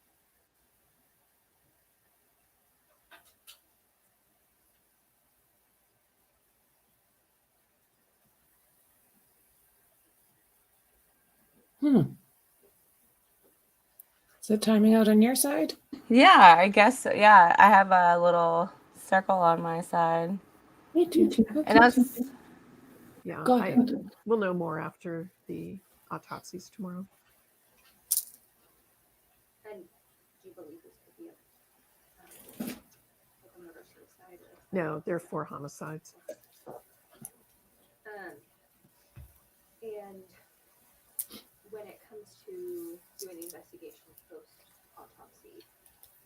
Is it timing out on your side? Yeah, I guess so. Yeah, I have a little circle on my side. Me too. And that's yeah, Go ahead. we'll know more after the autopsies tomorrow. And do you believe this could be a murder suicide? No, there are 4 homicides. And when it comes to doing the investigation post autopsy,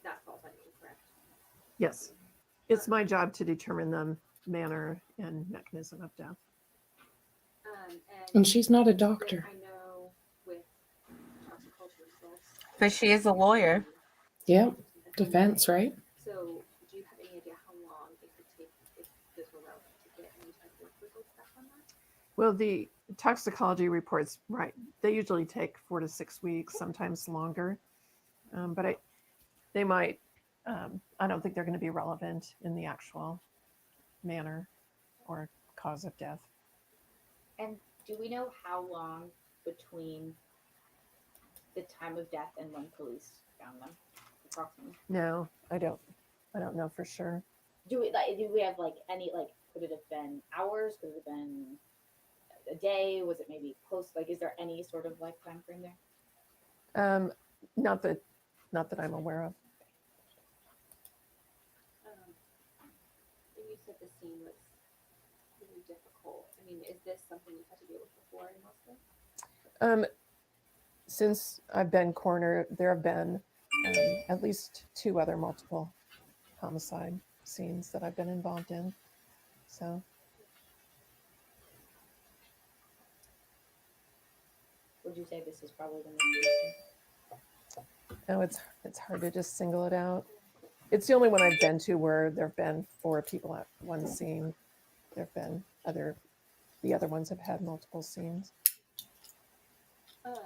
that falls on you, correct? Yes, it's my job to determine the manner and mechanism of death. And she's not a doctor. I know with toxicology results. but she is a lawyer. Yeah, defense, right? So, do you have any idea how long it could take if this were relevant to get any type of results back on that? Well, the toxicology reports, right, they usually take 4 to 6 weeks, sometimes longer. But they might, I don't think they're going to be relevant in the actual manner or cause of death. And do we know how long between the time of death and when police found them, approximately? No, I don't know for sure. Do we have like any, like, could it have been hours? Could it have been a day? Was it maybe close? Like, is there any sort of like time frame there? Not that I'm aware of. And you said the scene was really difficult. I mean, is this something you've had to deal with before in Moscow? Since I've been coroner, there have been at least 2 other multiple homicide scenes that I've been involved in. So Would you say this is probably the most recent? no, it's hard to just single it out. It's the only one I've been to where there have been 4 people at one scene. There have been the other ones have had multiple scenes. And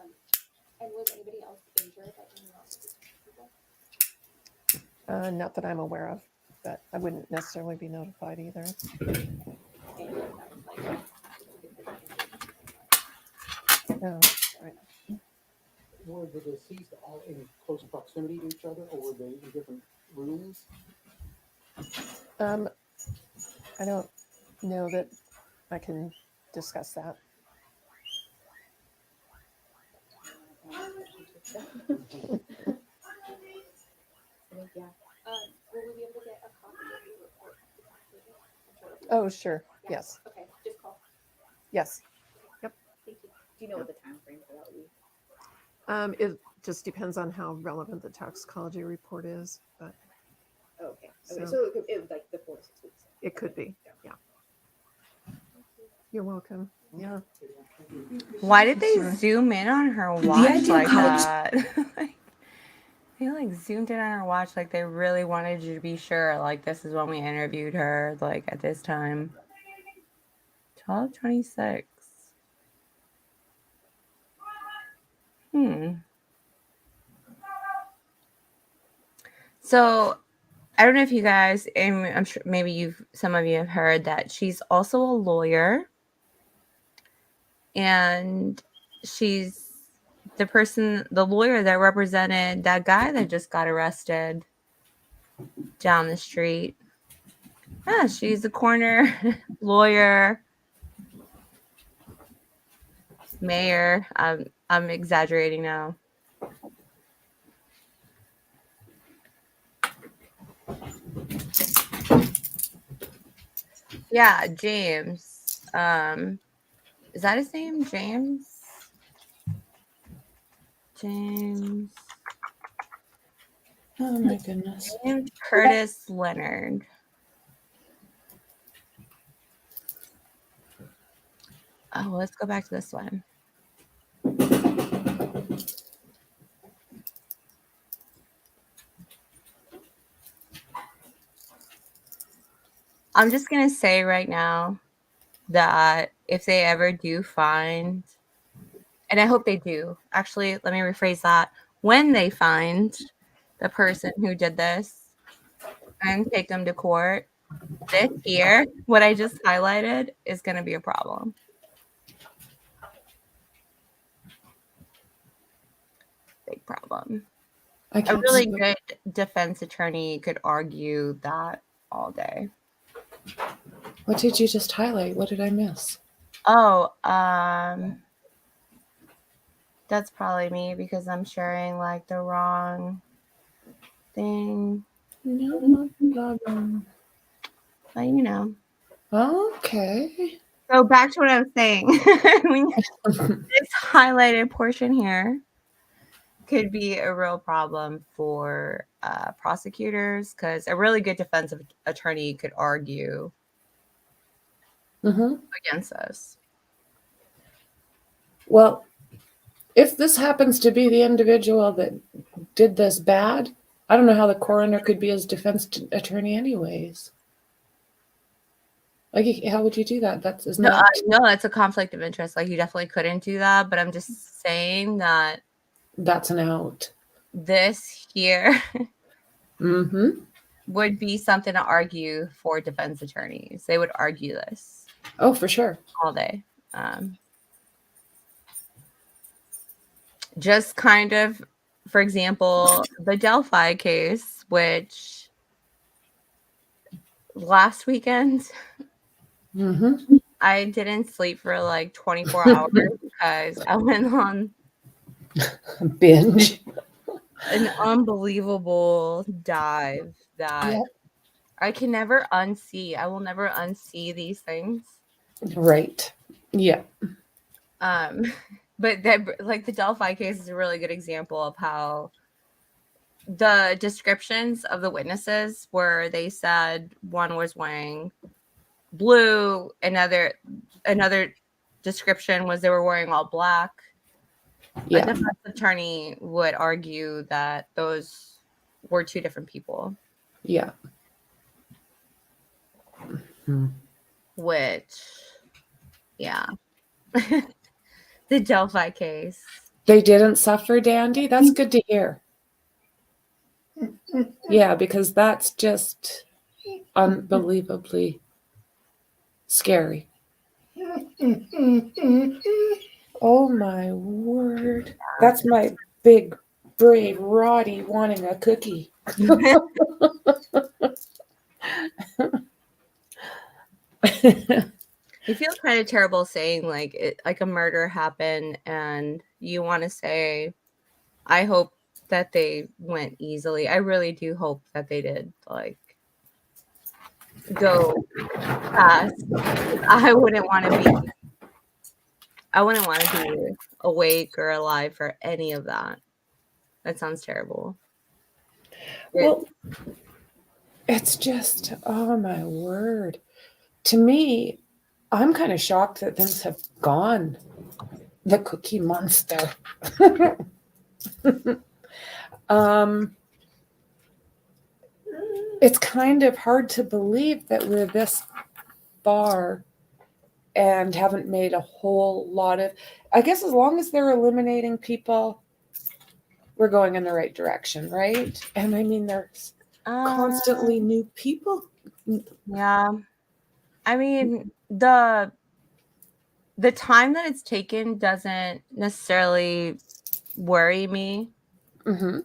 was anybody else injured at any of these people? Not that I'm aware of, but I wouldn't necessarily be notified either. No, right. Were the deceased all in close proximity to each other, or were they in different rooms? I don't know that I can discuss that. Yeah. Will we be able to get a copy of your report? Oh, sure. Yeah. Yes. Okay, just call. Yes. Thank you. Do you know what the time frame for that would be? It just depends on how relevant the toxicology report is, but Oh, okay. So- Okay. So it was like the 4 to 6 weeks. it could be. Yeah. You're welcome. Yeah. Why did they zoom in on her watch idea like coach- that? Like, they like zoomed in on her watch like they really wanted you to be sure. Like, this is when we interviewed her. Like at this time, 12:26. So I don't know if you guys, and I'm sure maybe some of you have heard that she's also a lawyer, and she's the lawyer that represented that guy that just got arrested down the street. Yeah, she's a coroner, lawyer, mayor. I'm exaggerating now. Yeah, James. Is that his name? James? James. Oh my goodness. James Curtis Leonard. Oh, let's go back to this one. I'm just going to say right now that if they ever do find, and I hope they do, actually, let me rephrase that. When they find the person who did this and take them to court, this here, what I just highlighted, is going to be a problem. Big problem. I A can't really see good defense attorney could argue that all day. what did you just highlight? What did I miss? Oh, that's probably me because I'm sharing like the wrong thing. No problem. But you know. Okay. So back to what I was saying. This highlighted portion here could be a real problem for prosecutors because a really good defensive attorney could argue Mm-hmm. against us. Well, if this happens to be the individual that did this bad, I don't know how the coroner could be his defense attorney anyways. Like, how would you do that? That's isn't No, that no, that's a conflict of interest. Like you definitely couldn't do that. But I'm just saying that that's an out. this here Mm-hmm. would be something to argue for defense attorneys. They would argue this Oh, for sure. all day. Just kind of, for example, the Delphi case, which last weekend Mm-hmm. I didn't sleep for like 24 hours because I went on Binge. an unbelievable dive that Yep. I can never unsee. I will never unsee these things. Right. Yeah. But that, like the Delphi case is a really good example of how the descriptions of the witnesses where they said one was wearing blue, another description was they were wearing all black. A Yeah. defense attorney would argue that those were two different people. Yeah. Hmm. Which, yeah. The Delphi case. They didn't suffer, Dandy. That's good to hear. Yeah, because that's just unbelievably scary. Oh my word. That's my big, brave Roddy wanting a cookie. You feel kind of terrible saying like a murder happened and you want to say, I hope that they went easily. I really do hope that they did like go fast. I wouldn't want to be awake or alive for any of that. That sounds terrible. Well, it's just, oh my word. To me, I'm kind of shocked that things have gone the Cookie Monster. It's kind of hard to believe that we're this far and haven't made a whole lot of, I guess as long as they're eliminating people, we're going in the right direction, right? And I mean, there's constantly new people. Yeah. I mean, the time that it's taken doesn't necessarily worry me Mm-hmm.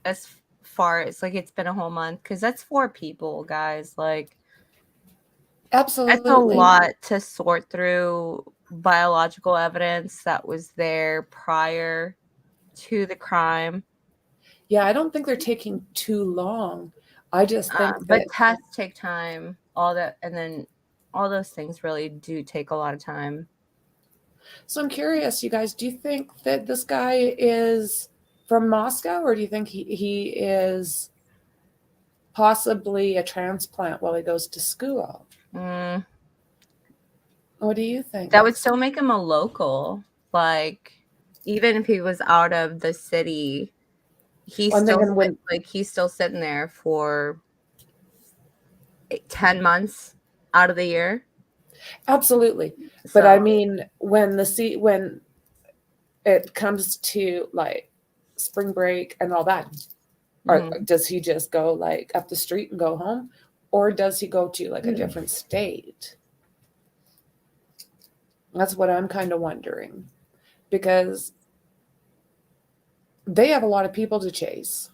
as far as like it's been a whole month because that's 4 people, guys. Like Absolutely. that's a lot to sort through biological evidence that was there prior to the crime. Yeah, I don't think they're taking too long. I just think But that, tests take time, all that, and then all those things really do take a lot of time. So I'm curious, you guys, do you think that this guy is from Moscow, or do you think he is possibly a transplant while he goes to school? Mm, What do you think? that would still make him a local. Like, even if he was out of the city, he's I'm still thinking when he's still sitting there for 10 months out of the year. absolutely, but I So, mean when when it comes to like spring break and all that, or mhm. does he just go like up the street and go home, or does he go to like a different state? That's what I'm kind of wondering, because they have a lot of people to chase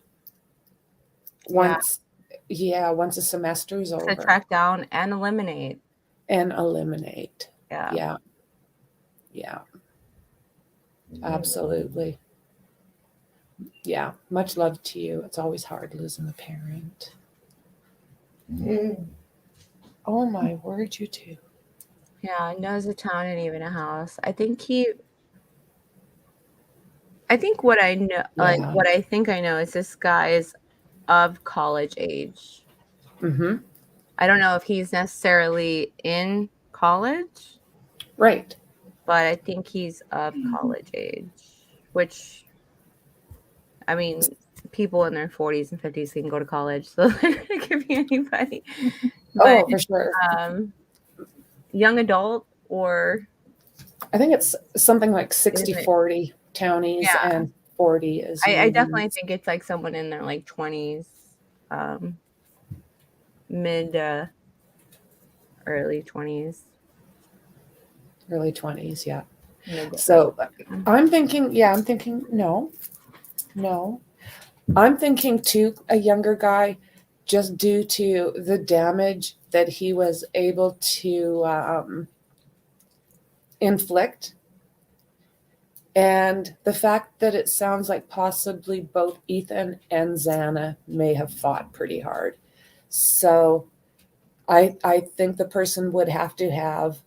Yeah, once the semester's to over track down and eliminate. and eliminate. Yeah. Yeah. Yeah. Absolutely. Yeah. Much love to you. It's always hard losing a parent. Oh my word, you too. Yeah, knows a town and even a house. I think what I know, like Yeah. what I think I know is this guy is of college age. Mm-hmm. I don't know if he's necessarily in college, Right. but I think he's of college age, which, I mean, people in their 40s and 50s can go to college, so it could be anybody. But Oh, for sure. young adult, or I think it's something like is it? 60-40 townies Yeah, and 40 is I definitely unions. think it's like someone in their like 20s, mid early 20s. Early 20s, yeah. Mid to So early. I'm thinking no. I'm thinking too a younger guy, just due to the damage that he was able to inflict, and the fact that it sounds like possibly both Ethan and Xana may have fought pretty hard. So I think the person would have to have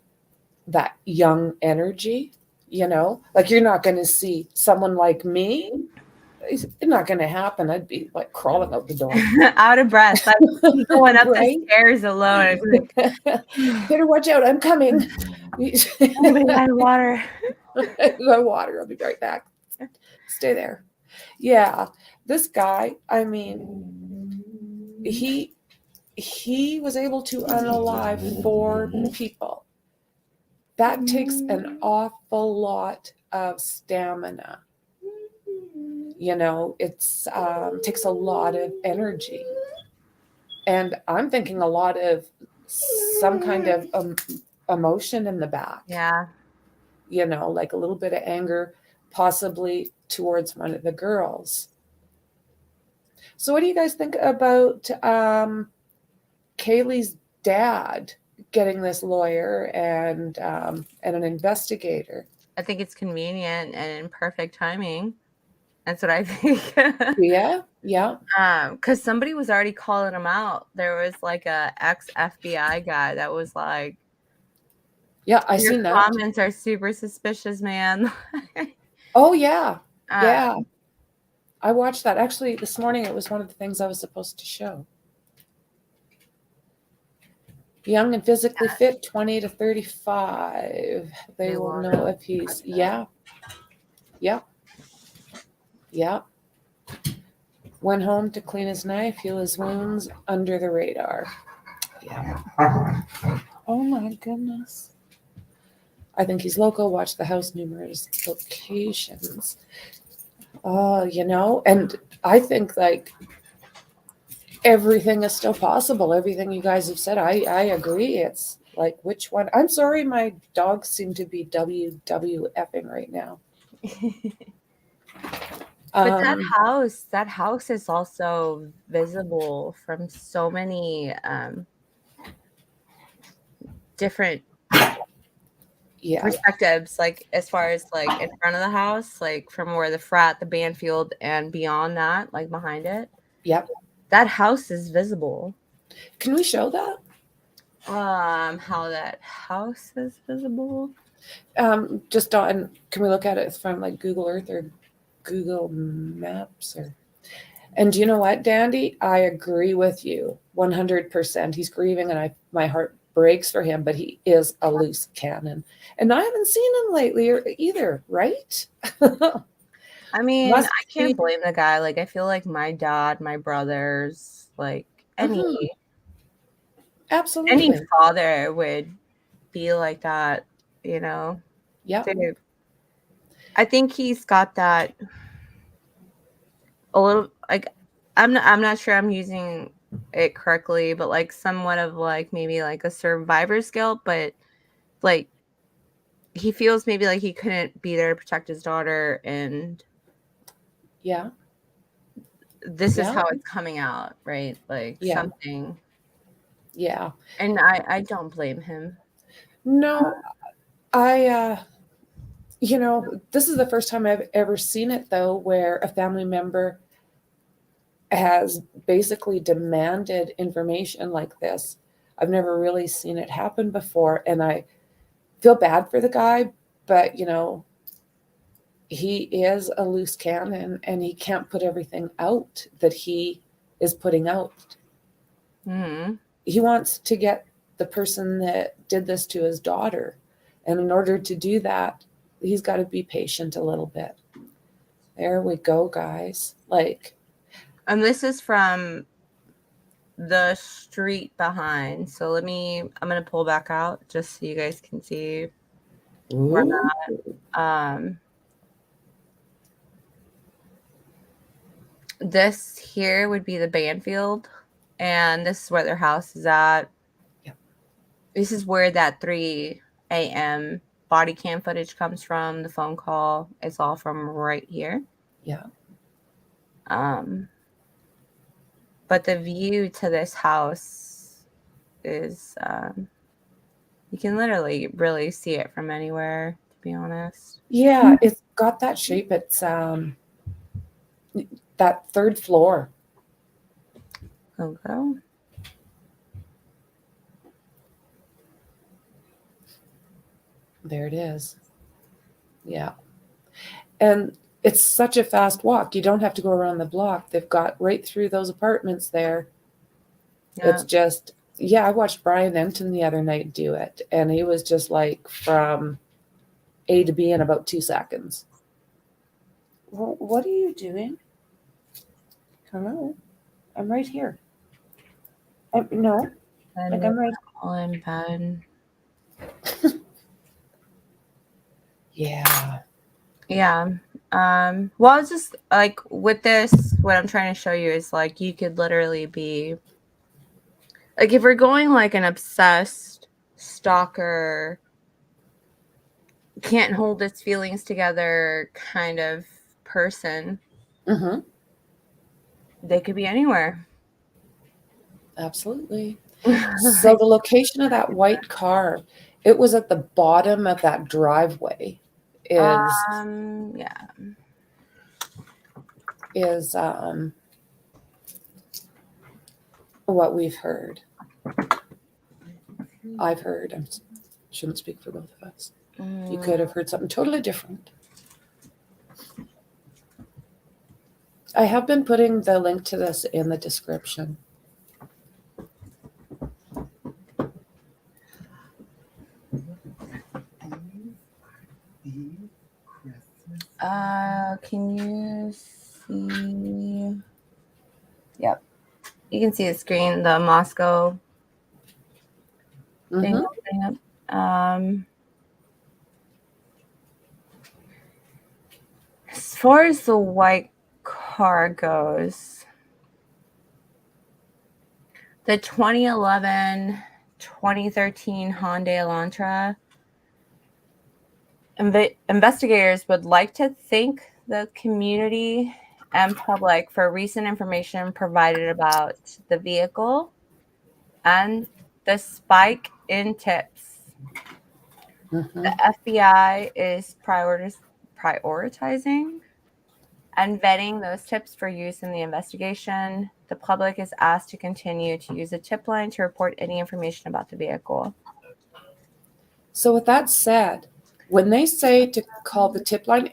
that young energy, like you're not going to see someone like me. It's not going to happen. I'd be like crawling out the door. Out of breath, like going up Right? the stairs alone. I'd be like, Better watch out. I'm coming. anybody got water? Go water. I'll be right back. Stay there. Yeah. This guy, I mean, he was able to unalive 4 people. That takes an awful lot of stamina. It's takes a lot of energy, and I'm thinking a lot of some kind of emotion in the back. Yeah. Like a little bit of anger, possibly towards one of the girls. So, what do you guys think about Kaylee's dad getting this lawyer and an investigator? I think it's convenient and in perfect timing. That's what I think. Yeah. Because somebody was already calling him out. There was like a ex-FBI guy that was like, Yeah, I your seen that. comments are super suspicious, man. Oh, yeah. Yeah. I watched that. Actually, this morning it was one of the things I was supposed to show. Young and physically fit, 20 to 35. They will know if he's, yeah. Went home to clean his knife, heal his wounds, under the radar. Yeah. Oh my goodness. I think he's local. Watch the house, numerous locations. And I think like everything is still possible. Everything you guys have said, I agree. It's like, which one? I'm sorry, my dogs seem to be WWFing right now. But that house is also visible from so many different perspectives, like as far as like in front of the house, like from where the frat, the band field, and beyond that, like behind it. Yep. That house is visible. Can we show that? how that house is visible. Just on, can we look at it from like Google Earth or Google Maps or? And do you know what, Dandy? I agree with you 100%. He's grieving, and my heart breaks for him. But he is a loose cannon, and I haven't seen him lately either. Right? I mean, Must I be. can't blame the guy. Like, I feel like my dad, my brothers, like any Absolutely. father would be like that, you know. Yep. I think he's got that a little like I'm not sure I'm using it correctly, but like somewhat of like maybe like a survivor's guilt, but like he feels maybe like he couldn't be there to protect his daughter, and Yeah. this is Yeah. how it's coming out, right? Like Yeah. something. Yeah. And I don't blame him. No, this is the first time I've ever seen it though, where a family member has basically demanded information like this. I've never really seen it happen before, and I feel bad for the guy, but he is a loose cannon, and he can't put everything out that he is putting out. Mm-hmm. He wants to get the person that did this to his daughter, and in order to do that, he's got to be patient a little bit. There we go, guys. And this is from the street behind. So I'm gonna pull back out just so you guys can see where I'm at. This here would be the Banfield, and this is where their house is at. Yep. This is where that 3 a.m. body cam footage comes from. The phone call is all from right here. Yeah. But the view to this house is you can literally really see it from anywhere, to be honest. Yeah, it's got that shape. It's that third floor. Logo. There it is. Yeah. And it's such a fast walk. You don't have to go around the block. They've got right through those apartments there. Yeah. It's just, I watched Brian Enton the other night do it, and he was just like from A to B in about 2 seconds. Well, what are you doing? Hello? I'm right here. No, like I'm right. All in bed. Yeah. Yeah. Well, it's just like with this, what I'm trying to show you is like you could literally be like if we're going like an obsessed stalker, can't hold its feelings together kind of person, Mm-hmm. they could be anywhere. Absolutely. So the location of that white car, it was at the bottom of that driveway. Yeah. Is what we've heard. I've heard. I shouldn't speak for both of us. You could have heard something totally different. I have been putting the link to this in the description. Can you see? Yep. You can see the screen, the Moscow thing opening up. As far as the white car goes, the 2011, 2013 Hyundai Elantra, investigators would like to thank the community and public for recent information provided about the vehicle and the spike in tips. Mm-hmm. The FBI is prioritizing and vetting those tips for use in the investigation. The public is asked to continue to use the tip line to report any information about the vehicle. So with that said, when they say to call the tip line,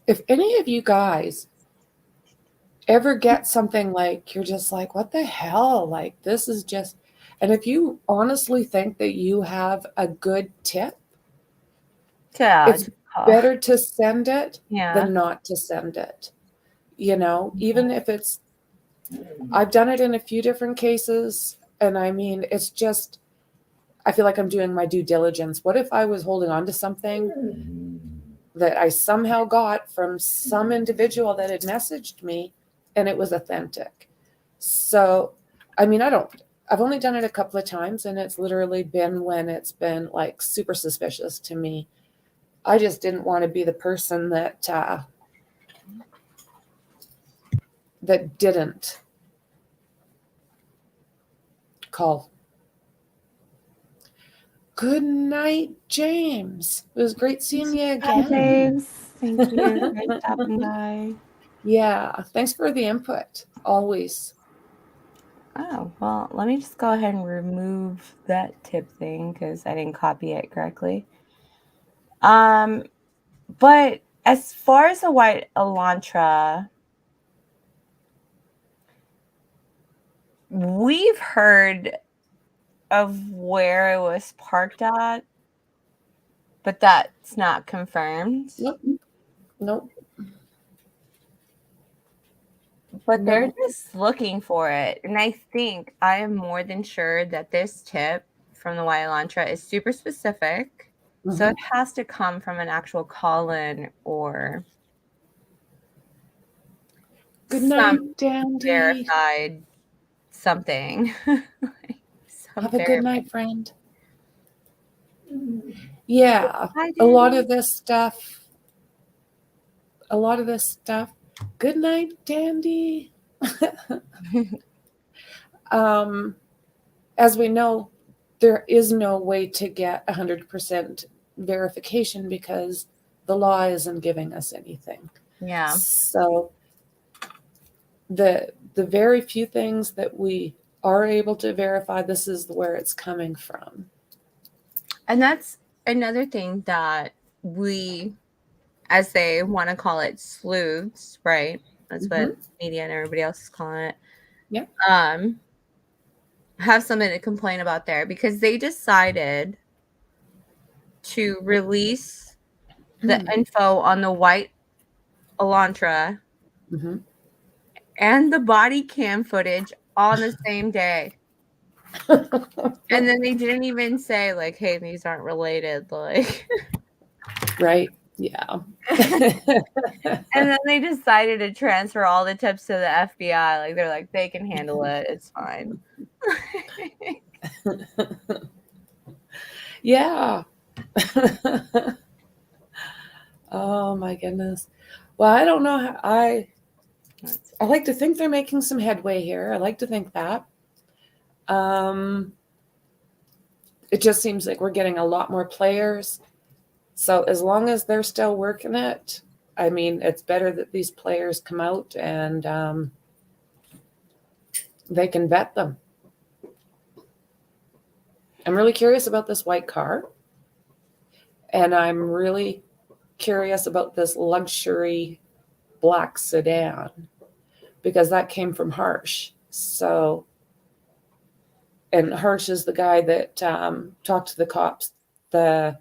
if any of you guys ever get something like you're just like, what the hell? Like this is just, and if you honestly think that you have a good tip, Yeah, it's better to send it yeah. than not to send it. You know, even if it's, I've done it in a few different cases, and I mean, it's just, I feel like I'm doing my due diligence. What if I was holding on to something that I somehow got from some individual that had messaged me and it was authentic? So, I mean, I've only done it a couple of times, and it's literally been when it's been like super suspicious to me. I just didn't want to be the person that that didn't call. Good night, James. It was great seeing you Hi, again. James. Thank you for stopping by. Yeah, thanks for the input. Always. Oh, well, let me just go ahead and remove that tip thing because I didn't copy it correctly. But as far as the white Elantra, we've heard of where it was parked at, but that's not confirmed. Nope. Nope. But they're Nope. just looking for it. And I am more than sure that this tip from the white Elantra is super specific. So it has to come from an actual call-in or Good some night, Dandy. verified something. Have a good night, friend. Yeah, Hi, a lot Dandy. of this stuff. Good night, Dandy. As we know, there is no way to get 100% verification because the law isn't giving us anything. Yeah. So the very few things that we are able to verify, this is where it's coming from. And that's another thing that we, as they want to call it, sleuths, right? That's what media and everybody else is calling it. Yeah. Have something to complain about there because they decided to release the info on the white Elantra and the body cam footage on the same day. And then they didn't even say, like, hey, these aren't related. Like, right. Yeah. And then they decided to transfer all the tips to the FBI. Like, they're like, they can handle it. It's fine. Yeah. Oh my goodness. Well, I don't know how I like to think they're making some headway here. I like to think that. It just seems like we're getting a lot more players. So as long as they're still working it, I mean, it's better that these players come out and they can vet them. I'm really curious about this white car. And I'm really curious about this luxury black sedan because that came from Harsh. So, and Harsh is the guy that talked to the cops that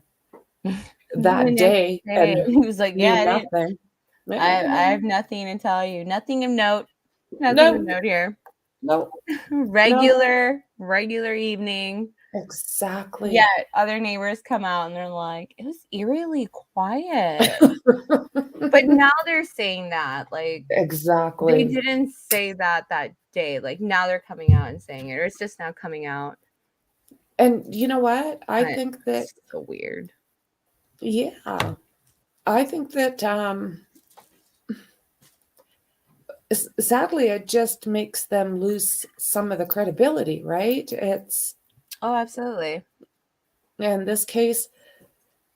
day and he was like, knew yeah, nothing. I have nothing to tell you. Nothing of note. Nothing No. of note here. No. Regular evening. Exactly. Yeah, other neighbors come out and they're like, it was eerily quiet. But now they're saying that, like, exactly. they didn't say that day. Like, now they're coming out and saying it, or it's just now coming out. And you know what? I think that it's so weird. Yeah. I think that sadly it just makes them lose some of the credibility, right? Absolutely. In this case,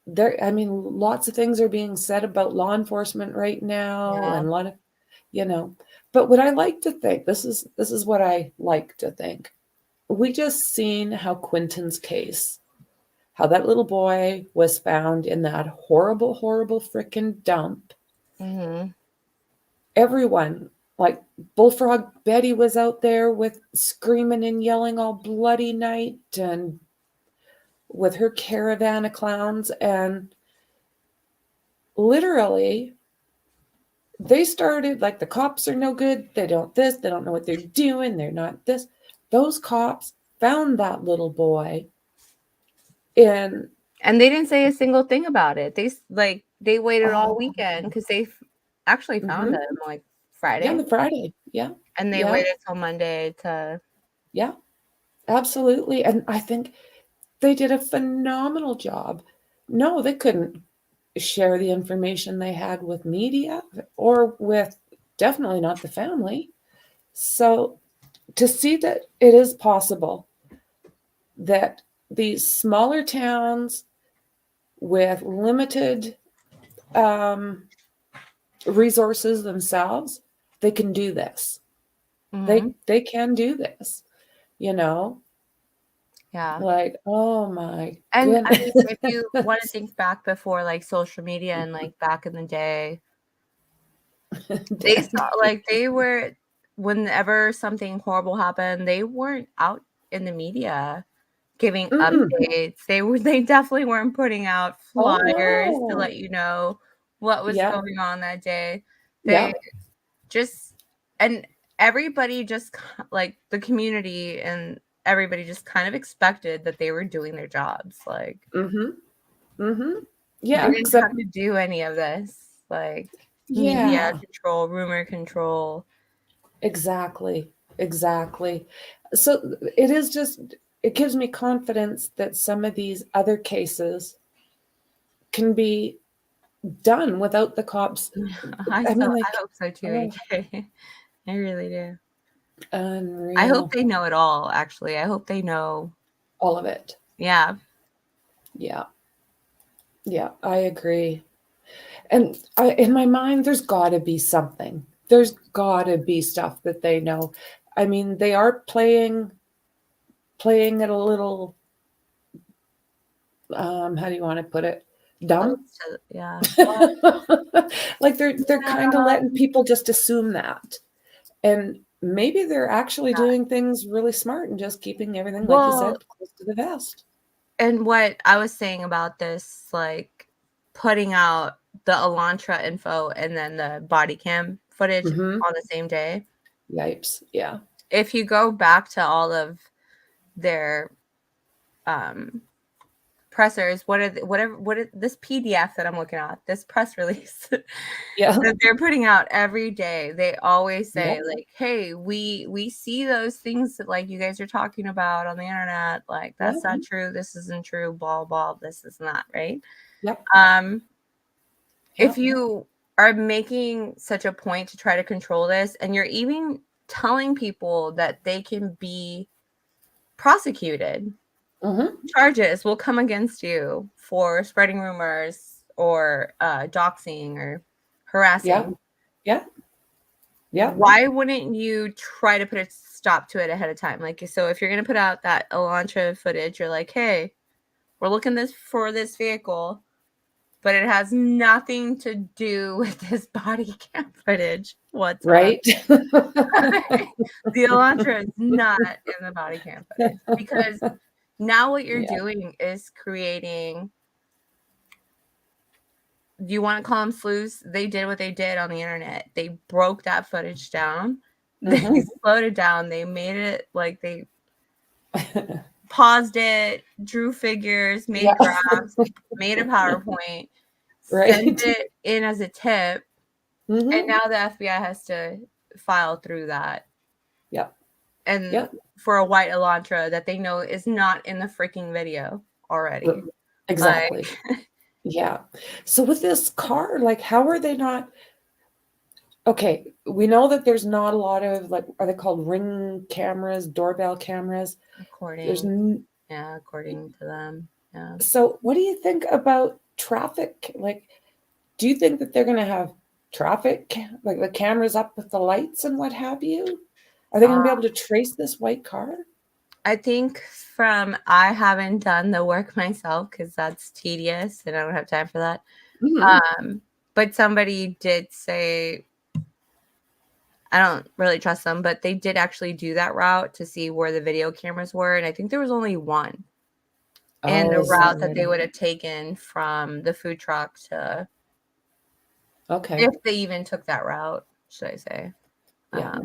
lots of things are being said about law enforcement right now, and a lot of you know. But what I like to think, this is what I like to think. We just seen how Quentin's case, how that little boy was found in that horrible, horrible freaking dump. Mm-hmm. Everyone, like Bullfrog Betty was out there with screaming and yelling all bloody night and with her caravan of clowns, and literally they started like the cops are no good. They don't this, they don't know what they're doing. They're not this. Those cops found that little boy in And they didn't say a single thing about it. They waited all oh, weekend because they actually found mhm. him like Yeah, Friday, the Friday. Yeah. and they Yeah. waited till Monday to. Yeah. Absolutely. And I think they did a phenomenal job. No, they couldn't share the information they had with media or with definitely not the family. So to see that it is possible that these smaller towns with limited resources themselves, they can do this. Mhm. They can do this, you know, Yeah. like, oh my And I goodness. mean, if you want to think back before like social media and like back in the day, they saw like they were whenever something horrible happened, they weren't out in the media giving Mm-mm. updates. They definitely weren't putting out Oh flyers to no. let you know what was Yeah. going on that day. Yeah. They just and everybody just like the community and everybody just kind of expected that they were doing their jobs. Like Mm-hmm. Mm-hmm. they Yeah. didn't Except have to do any of this, like media yeah. control, rumor control. Exactly. Exactly. So it is just it gives me confidence that some of these other cases can be done without the cops. I mean, I like, hope so too, oh, AJ. I really do. I hope unreal. they know it all, actually. I hope they know. All of it. Yeah. Yeah. Yeah, I agree. And in my mind, there's got to be something. There's got to be stuff that they know. I mean, they are playing it a little. How do you want to put it? Dumb. Yeah. Well, Like they're kind of letting yeah. people just assume that, and maybe they're actually doing things really smart and just keeping everything, like you Well, said, close to the vest. and what I was saying about this, like putting out the Elantra info and then the body cam footage Mm-hmm. on the same day. Yipes! Yeah. If you go back to all of their um pressers, what are this PDF that I'm looking at, this press release Yeah. that they're putting out every day, they always say Yeah. like, hey, we see those things that like you guys are talking about on the internet, like that's Yeah. not true, this isn't true, blah blah, this is not right. Yep. If Yep. you are making such a point to try to control this, and you're even telling people that they can be prosecuted, Mm-hmm. charges will come against you for spreading rumors or doxing or Yeah. harassing. Yeah. Yeah. Why wouldn't you try to put a stop to it ahead of time? Like, so if you're going to put out that Elantra footage, you're like, hey, we're looking for this vehicle, but it has nothing to do with this body cam footage whatsoever. Right. The Elantra is not in the body cam footage, because now what you're Yeah. doing is creating, do you want to call them sleuths? They did what they did on the internet. They broke that footage down. They Mm-hmm. slowed it down. They made it like they paused it, drew figures, made Yeah. graphs, made a PowerPoint, sent Right. it in as a tip, and Mm-hmm. now the FBI has to file through that. Yep. And Yep. for a white Elantra that they know is not in the freaking video already. Exactly. Like, Yeah. So with this car, like, how are they not? Okay, we know that there's not a lot of, like, are they called ring cameras, doorbell cameras? There's according to them. Yeah. so what do you think about traffic? Like, do you think that they're going to have traffic, like the cameras up with the lights and what have you? Are they going to be able to trace this white car? I think I haven't done the work myself because that's tedious and I don't have time for that. But somebody did say, I don't really trust them, but they did actually do that route to see where the video cameras were. And I think there was only one in the is route that they right? would have taken from the food truck to, Okay. if they even took that route, should I say. Yeah.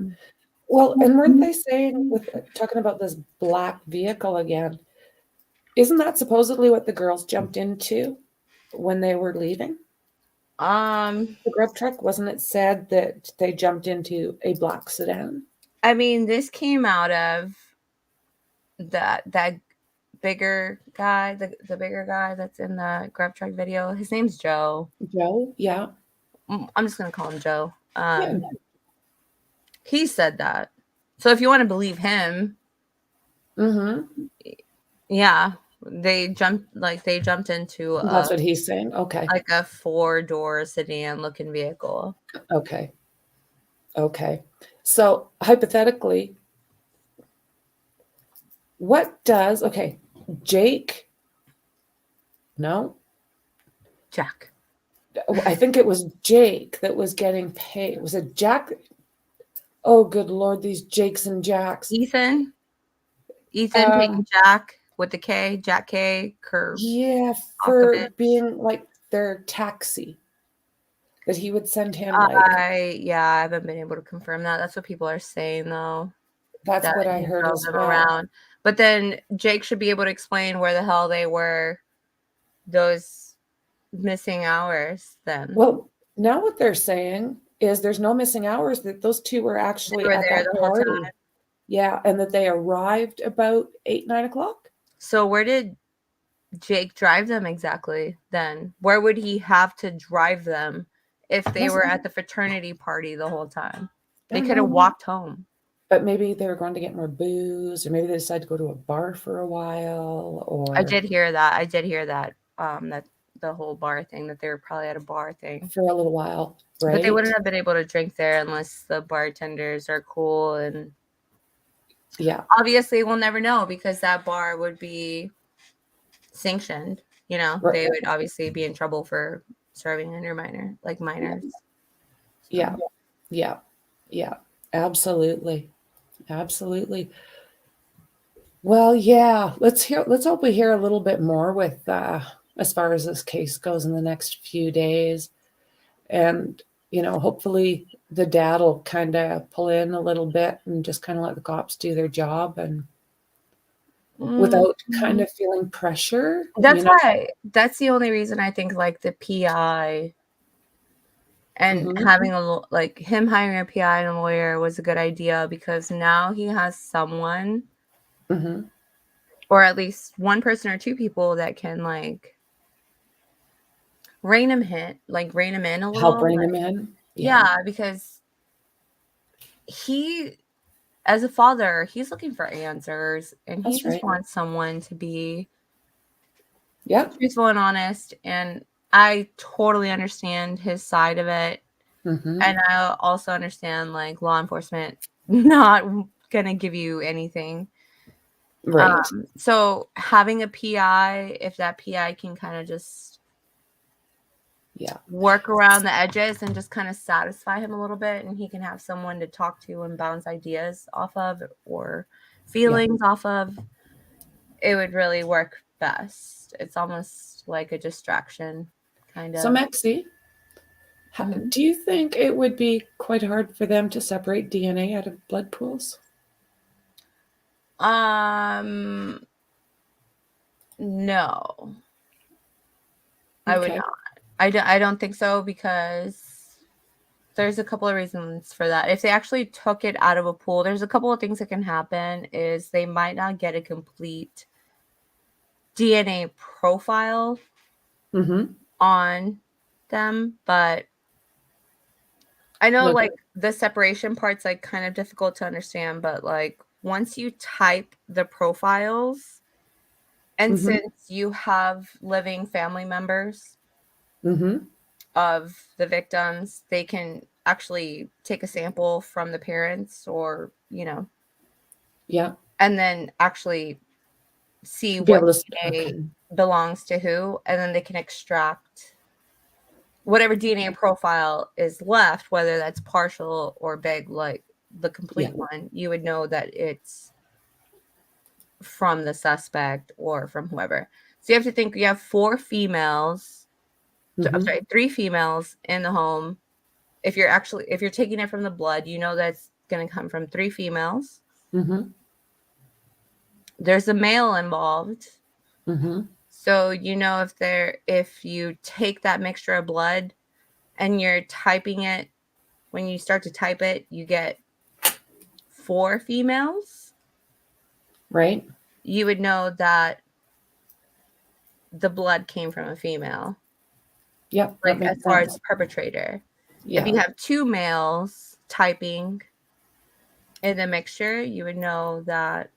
Well, and weren't they saying, with talking about this black vehicle again, isn't that supposedly what the girls jumped into when they were leaving the grub truck? Wasn't it said that they jumped into a black sedan? I mean, this came out of that bigger guy, the bigger guy that's in the grub truck video. His name's Joe. Joe? Yeah. I'm just gonna call him Joe. Yeah. He said that. So if you want to believe him, yeah, they jumped into That's what he's saying. Okay. like a 4-door sedan looking vehicle. Okay. So hypothetically, Jake? No, Jack. I think it was Jake that was getting paid. Was it Jack? Oh, good Lord, these Jakes and Jacks. Ethan taking Jack with the K, Jack K. Curve. Yeah, for being like their taxi. That he would send him I haven't been able to confirm that. That's what people are saying though. That's what I heard as well. Around. But then Jake should be able to explain where the hell they were those missing hours then. Well, now what they're saying is there's no missing hours, that those two were actually at that party. Yeah, and that they arrived about 8, 9 o'clock. So where did Jake drive them exactly then? Where would he have to drive them if they were at the fraternity party the whole time? They could have walked home. But maybe they were going to get more booze, or maybe they decided to go to a bar for a while. Or I did hear that. That the whole bar thing, that they were probably at a bar thing for a little while, right? But they wouldn't have been able to drink there unless the bartenders are cool. And obviously we'll never know because that bar would be sanctioned. You know, they would obviously be in trouble for serving under minors. Yeah. Absolutely. Well, yeah. Let's hope we hear a little bit more with as far as this case goes in the next few days, and hopefully the dad will kind of pull in a little bit and just kind of let the cops do their job and without kind of feeling pressure. That's the only reason I think like the PI and having him hiring a PI and a lawyer was a good idea, because now he has someone or at least one person or two people that can rein him in a little. Help rein him in. Yeah, because he, as a father, he's looking for answers, and he just wants someone to be truthful and honest. And I totally understand his side of it. And I also understand law enforcement not gonna give you anything. Right. So having a PI, if that PI can kind of just work around the edges and just kind of satisfy him a little bit, and he can have someone to talk to and bounce ideas off of or feelings off of, it would really work best. It's almost like a distraction kind of. So Mekci, do you think it would be quite hard for them to separate DNA out of blood pools? No, I would not. I don't think so, because there's a couple of reasons for that. If they actually took it out of a pool, there's a couple of things that can happen. Is they might not get a complete DNA profile on them, but I know the separation part's kind of difficult to understand, but once you type the profiles, and since you have living family members, of the victims, they can actually take a sample from the parents or, Yeah. and then actually see Be what able to. DNA Okay. belongs to who, and then they can extract whatever DNA profile is left, whether that's partial or big, like the complete one. You would know that it's from the suspect or from whoever. So you have to think you have 4 females, I'm sorry, 3 females in the home. If you're taking it from the blood, you know that's going to come from 3 females. Mm-hmm. There's a male involved. Mm-hmm. So if you take that mixture of blood and you're typing it, when you start to type it, you get 4 females. Right. You would know that the blood came from a female. Yep. Like that as makes far sense. as the perpetrator. Yeah. If you have 2 males typing in the mixture, you would know that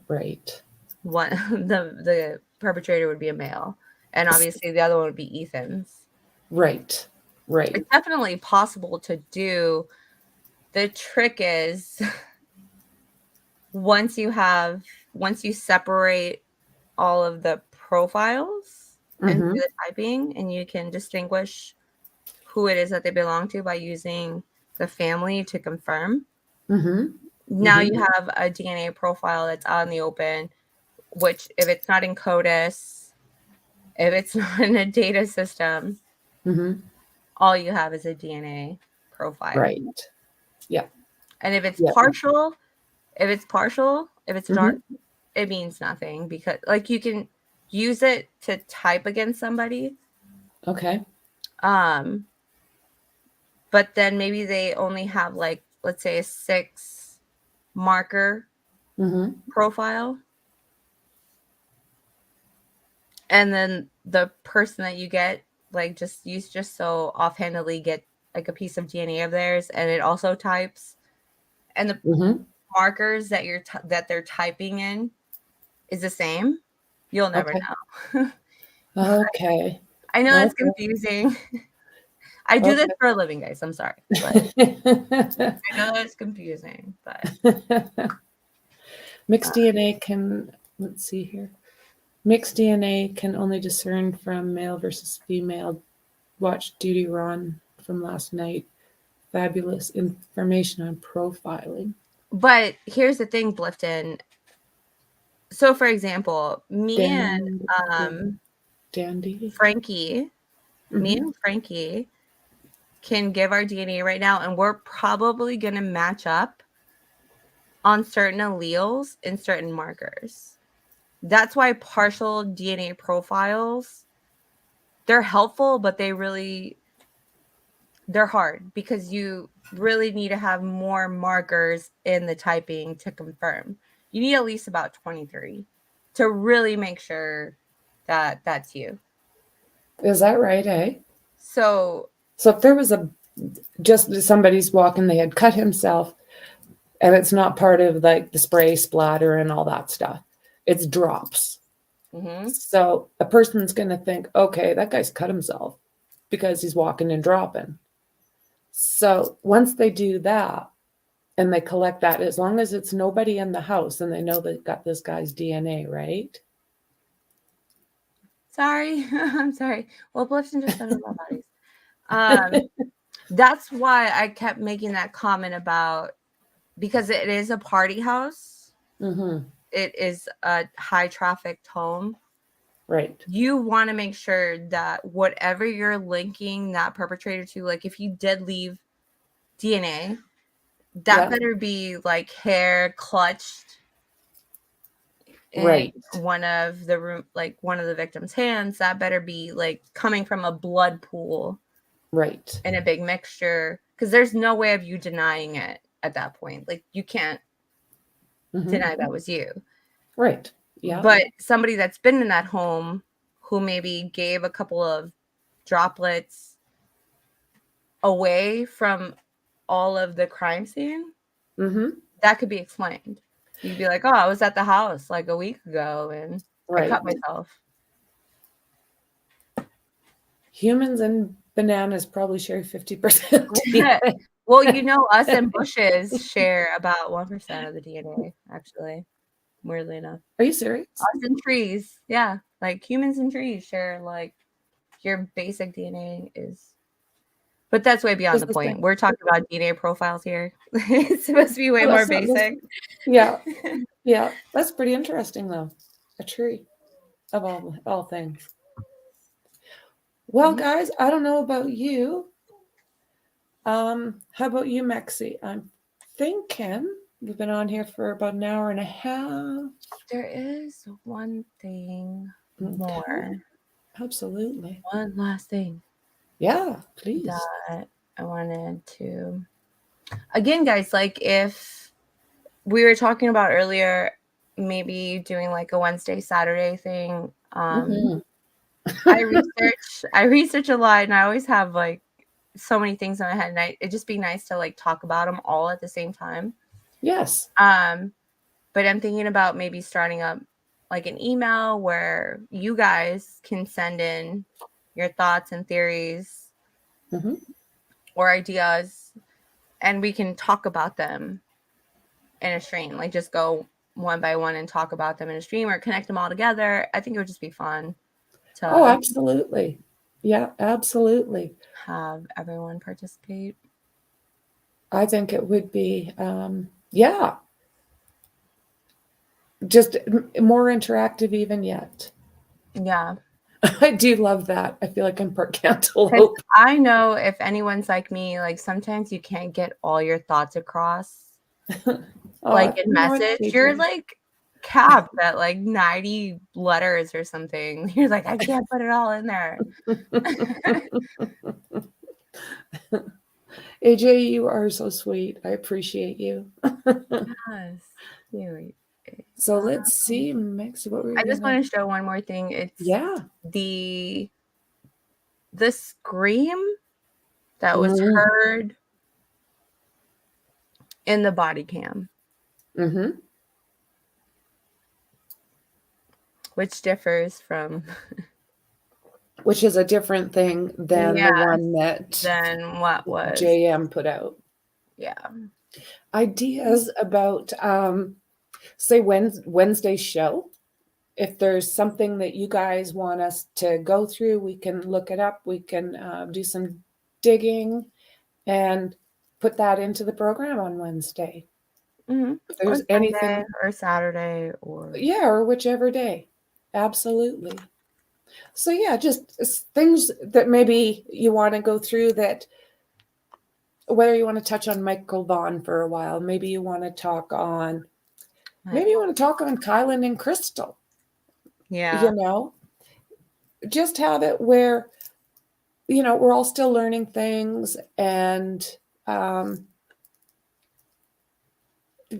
Right. one the perpetrator would be a male. And obviously the other one would be Ethan's. Right. Right. It's definitely possible to do. The trick is once you separate all of the profiles and do Mm-hmm. the typing, and you can distinguish who it is that they belong to by using the family to confirm. Mm-hmm. Now Mhm. you have a DNA profile that's out in the open, which if it's not in CODIS, if it's not in a data system, Mm-hmm. all you have is a DNA profile. Right. Yeah. And if it's Yeah. partial, if it's Mm-hmm. dark, it means nothing because like you can use it to type against somebody. Okay. But then maybe they only have like, let's say a 6 marker Mm-hmm. profile. And then the person that you get, like just so offhandedly get like a piece of DNA of theirs and it also types. And the Mm-hmm. markers that that they're typing in is the same. You'll never Okay. know. Okay. I know it's Okay. confusing. I do this Okay. for a living, guys. I'm sorry. But I know it's confusing, but Mixed DNA can, let's see here. Mixed DNA can only discern from male versus female. Watch Duty Ron from last night. Fabulous information on profiling. but here's the thing, Blifton. So for example, me and Dandy. Franky, me Mhm. and Franky can give our DNA right now, and we're probably gonna match up on certain alleles and certain markers. That's why partial DNA profiles, they're helpful, but they're hard because you really need to have more markers in the typing to confirm. You need at least about 23 to really make sure that that's you. Is that right, eh? So if there was just somebody's walking, they had cut himself, and it's not part of like the spray splatter and all that stuff. It's drops. mhm. So a person's going to think, okay, that guy's cut himself because he's walking and dropping. So once they do that and they collect that, as long as it's nobody in the house and they know they've got this guy's DNA, right? Sorry. I'm sorry. Well, Blifton just said about bodies. That's why I kept making that comment about, because it is a party house. Mm-hmm. It is a high trafficked home. Right. You want to make sure that whatever you're linking that perpetrator to, like if you did leave DNA, that better be like hair clutched in Right. one of the victim's hands. That better be like coming from a blood pool. Right. In a big mixture, because there's no way of you denying it at that point. Like you can't deny that was you. Right. Yeah. But somebody that's been in that home who maybe gave a couple of droplets away from all of the crime scene, that could be explained. You'd be like, oh, I was at the house like a week ago and I cut myself. Humans and bananas probably share 50% DNA. Well, you know, us and bushes share about 1% of the DNA, actually, weirdly enough. Are you serious? Us and trees, yeah, like humans and trees share like your basic DNA is. But that's way beyond Is the the point. same. We're talking about DNA profiles here. It's supposed to be way Oh, more that's not this- basic. Yeah. Yeah. That's pretty interesting though. A tree of all things. Well, Mhm. guys, I don't know about you. How about you, Mekci? I'm thinking we've been on here for about an hour and a half. There is one thing Okay. more. Absolutely. One last thing Yeah, please. that I wanted to. Again, guys, like if we were talking about earlier, maybe doing like a Wednesday, Saturday thing. Mhm. I research a lot, and I always have like so many things in my head, and it'd just be nice to like talk about them all at the same time. Yes. But I'm thinking about maybe starting up like an email where you guys can send in your thoughts and theories Mhm. or ideas, and we can talk about them in a stream. Like just go one by one and talk about them in a stream or connect them all together. I think it would just be fun to Oh, absolutely. Yeah, absolutely. have everyone participate. I think it would be, yeah, just more interactive even yet. Yeah. I do love that. I feel like I'm part 'Cause cantaloupe. I know if anyone's like me, like sometimes you can't get all your thoughts across like in message. You're like capped at like 90 letters or something. You're like, I can't put it all in there. AJ, you are so sweet. I appreciate you. Yes. Cute. So let's see, Mix. What were I you just gonna? want to show one more thing. It's Yeah. the scream that was Mhm. heard in the body cam, Mhm. which differs from Which is a different thing than the one that than what was JM put out. yeah. Ideas about say Wednesday show. If there's something that you guys want us to go through, we can look it up. We can do some digging and put that into the program on Wednesday. Mm-hmm. If there's Or anything, Sunday or Saturday or yeah, or whichever day. Absolutely. So yeah, just things that maybe you want to go through that, whether you want to touch on Michael Vaughn for a while, maybe you want to talk on, maybe you want to talk on Kylan and Crystal, yeah. you know, just have it where, you know, we're all still learning things and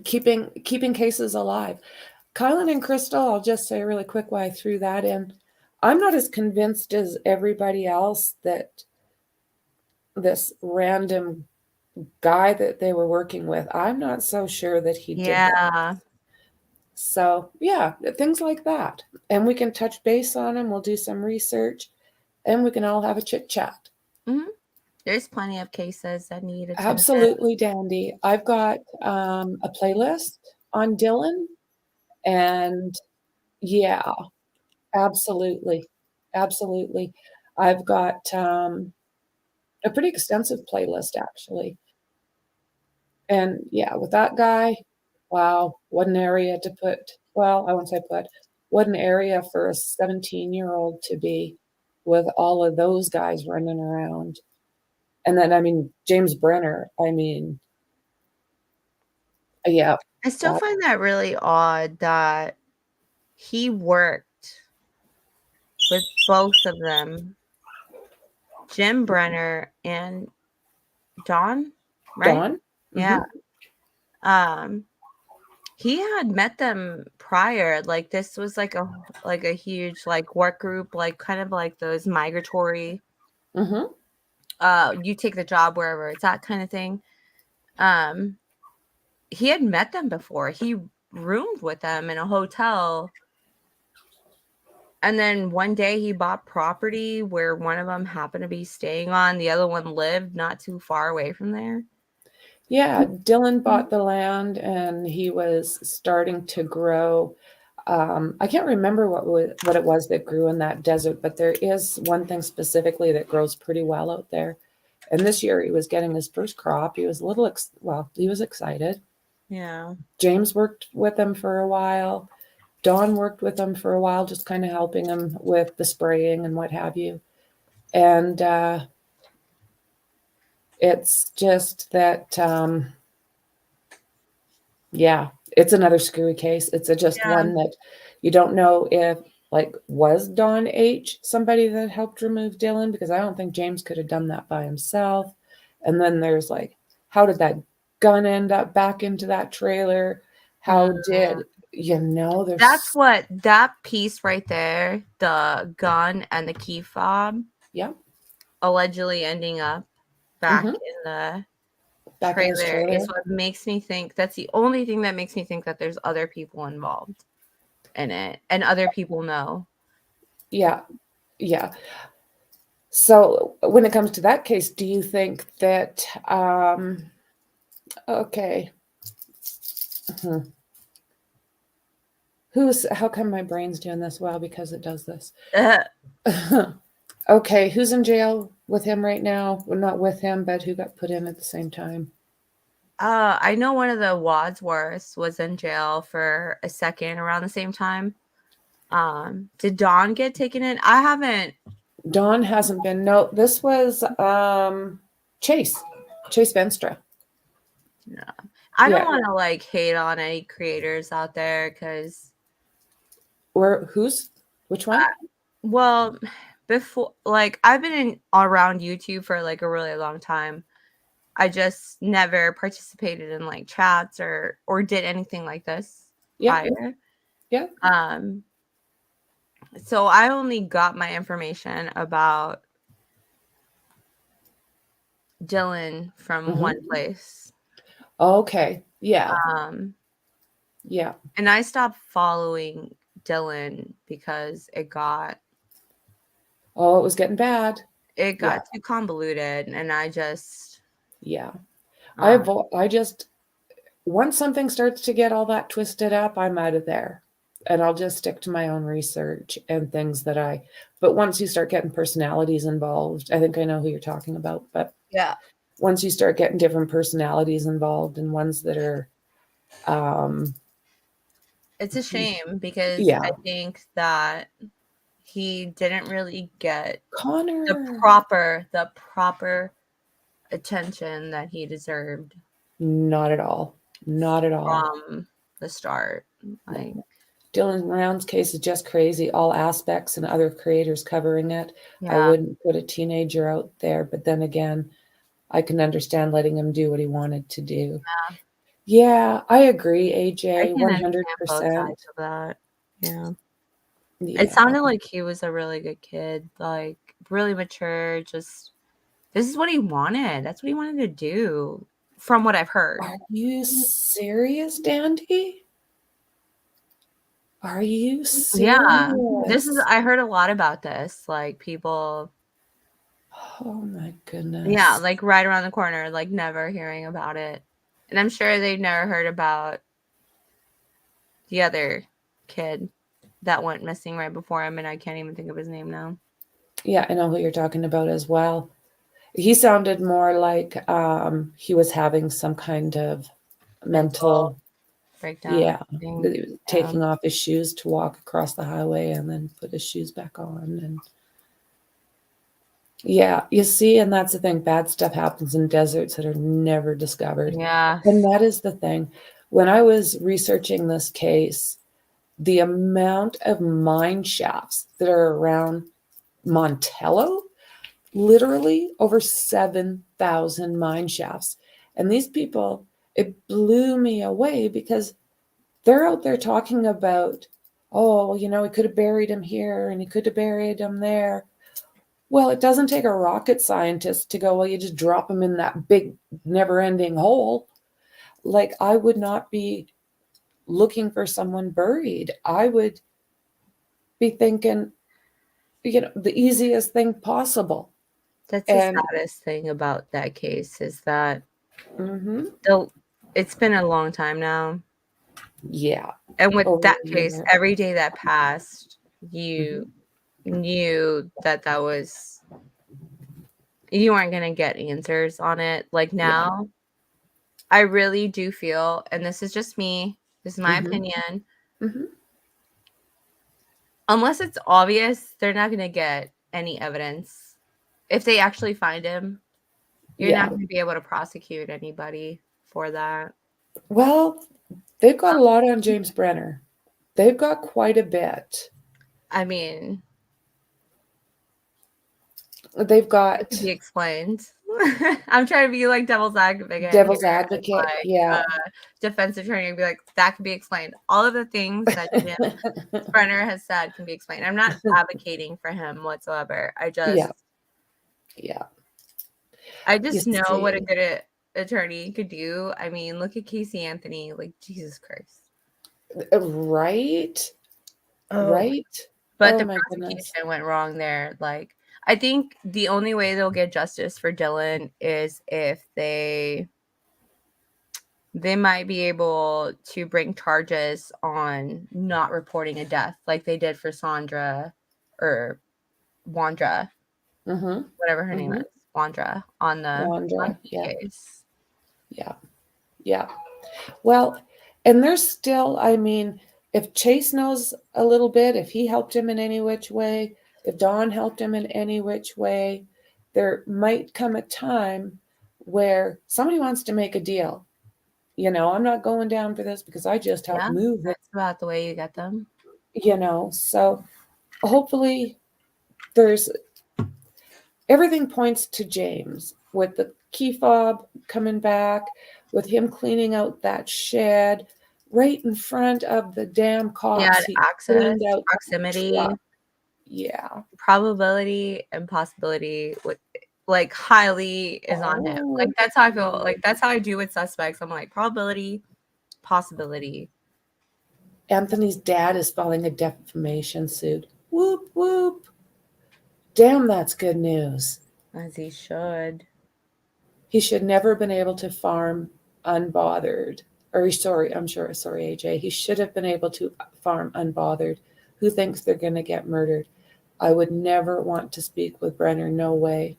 keeping cases alive. Kylan and Crystal, I'll just say really quick why I threw that in. I'm not as convinced as everybody else that this random guy that they were working with, I'm not so sure that he did that. Yeah. So yeah, things like that. And we can touch base on them. We'll do some research and we can all have a chit chat. Mm-hmm. There's plenty of cases that need attention. Absolutely, Dandy. I've got a playlist on Dylan, and yeah, absolutely, absolutely. I've got a pretty extensive playlist actually, and yeah, with that guy, wow, what an area to put. Well, I won't say put. What an area for a 17-year-old to be with all of those guys running around. And then, I mean, James Brenner, I mean, yeah. I still find that really odd that he worked with both of them, Jim Brenner and Dawn, right? Dawn? Yeah. He had met them prior. Like this was like a huge like work group, like kind of like those migratory you take the job wherever it's at kind of thing. He had met them before. He roomed with them in a hotel And then one day he bought property where one of them happened to be staying on, the other one lived not too far away from there. Yeah, Dylan bought the land and he was starting to grow. I can't remember what it was that grew in that desert, but there is one thing specifically that grows pretty well out there. And this year he was getting his first crop. He was a little, he was excited. Yeah. James worked with him for a while. Dawn worked with him for a while, just kind of helping him with the spraying and what have you. And it's just that, yeah, it's another screwy case. It's just Yeah. one that you don't know if, like, was Dawn H somebody that helped remove Dylan? Because I don't think James could have done that by himself. And then there's like, how did that gun end up back into that trailer? How did, there's That's what that piece right there, the gun and the key fob, yeah, allegedly ending up back Mhm. in the back in his trailer trailer. is what makes me think, that's the only thing that makes me think that there's other people involved in it and other people know. Yeah. Yeah. So when it comes to that case, do you think that, okay. Hmm. How come my brain's doing this? Well, because it does this. Okay, who's in jail with him right now? Well, not with him, but who got put in at the same time? I know one of the Wadsworths was in jail for a second around the same time. Did Dawn get taken in? I haven't. Dawn hasn't been. No, this was Chase Venstra. No. I don't Yeah. want to like hate on any creators out there because Which one? well, before, like, I've been around YouTube for like a really long time. I just never participated in like chats or did anything like this Yeah. prior. Yeah. So I only got my information about Dylan from one place. Okay. Yeah. Yeah. And I stopped following Dylan because it got Oh, it was getting bad. too convoluted, and I just Yeah. I just once something starts to get all that twisted up, I'm out of there. And I'll just stick to my own research and things but once you start getting personalities involved, I think I know who you're talking about, but yeah. once you start getting different personalities involved and ones that are, It's a shame because yeah. I think that he didn't really get Connor. the proper attention that he deserved Not at all. Not at all. from the start. Like, Dylan Brown's case is just crazy. All aspects and other creators covering it. I yeah. wouldn't put a teenager out there, but then again, I can understand letting him do what he wanted to do. Yeah, I agree, I AJ, can understand both 100%. sides of that. Yeah. Yeah. It sounded like he was a really good kid, like really mature. Just this is what he wanted. That's what he wanted to do, from what I've heard. Are you serious, Dandy? Are you serious? Yeah, I heard a lot about this. Like people, Oh my goodness. yeah, like right around the corner, like never hearing about it. And I'm sure they've never heard about the other kid that went missing right before him, and I can't even think of his name now. Yeah, I know who you're talking about as well. He sounded more like he was having some kind of mental breakdown. Yeah, taking off his shoes to walk across the highway and then put his shoes back on. And yeah, you see, and that's the thing, bad stuff happens in deserts that are never discovered. Yeah. And that is the thing. When I was researching this case, the amount of mine shafts that are around Montello, literally over 7,000 mine shafts. And these people, it blew me away because they're out there talking about, oh, we could have buried him here and he could have buried him there. Well, it doesn't take a rocket scientist to go, well, you just drop him in that big, never-ending hole. Like, I would not be looking for someone buried. I would be thinking, the easiest thing possible. That's And the saddest thing about that case is that mhm, it's been a long time now. yeah, And with over that a case, year. every day that passed, you knew that was you weren't going to get answers on it. Like Yeah. now, I really do feel, and this is just me, this is my Mhm. opinion, Mhm. unless it's obvious, they're not going to get any evidence. If they actually find him, you're Yeah. not going to be able to prosecute anybody for that. Well, they've got a lot on James Brenner. They've got quite a bit. I mean, They've it got could be explained. I'm trying to be like devil's advocate here. devil's As, advocate. like, Yeah. defense attorney and be like, that can be explained. All of the things that James Brenner has said can be explained. I'm not advocating for him whatsoever. I just Yeah. I just You know what a see. good attorney could do. I mean, look at Casey Anthony. Like, Jesus Christ. Right. Oh. Right. But Oh the my prosecution goodness. went wrong there. Like, I think the only way they'll get justice for Dylan is if they might be able to bring charges on not reporting a death like they did for Sandra or Wandra, Mm-hmm. whatever her name Mhm. is, Wandra, on the Wandra. Yeah. case. Yeah. Yeah. Well, and there's still, I mean, if Chase knows a little bit, if he helped him in any which way, if Dawn helped him in any which way, there might come a time where somebody wants to make a deal. I'm not going down for this because I just helped Yeah, move it, that's about the way you get them. So hopefully there's everything points to James with the key fob coming back, with him cleaning out that shed right in front of the damn cops. Yeah, He access, cleaned out that proximity, truck. Yeah. probability, and possibility with like highly is on him. Like that's how I feel. Like that's how I do with suspects. I'm like probability, possibility. Anthony's dad is filing a defamation suit. Whoop, whoop. Damn, that's good news. As he should. He should never have been able to farm unbothered. Sorry, AJ. He should have been able to farm unbothered. Who thinks they're going to get murdered? I would never want to speak with Brenner. No way.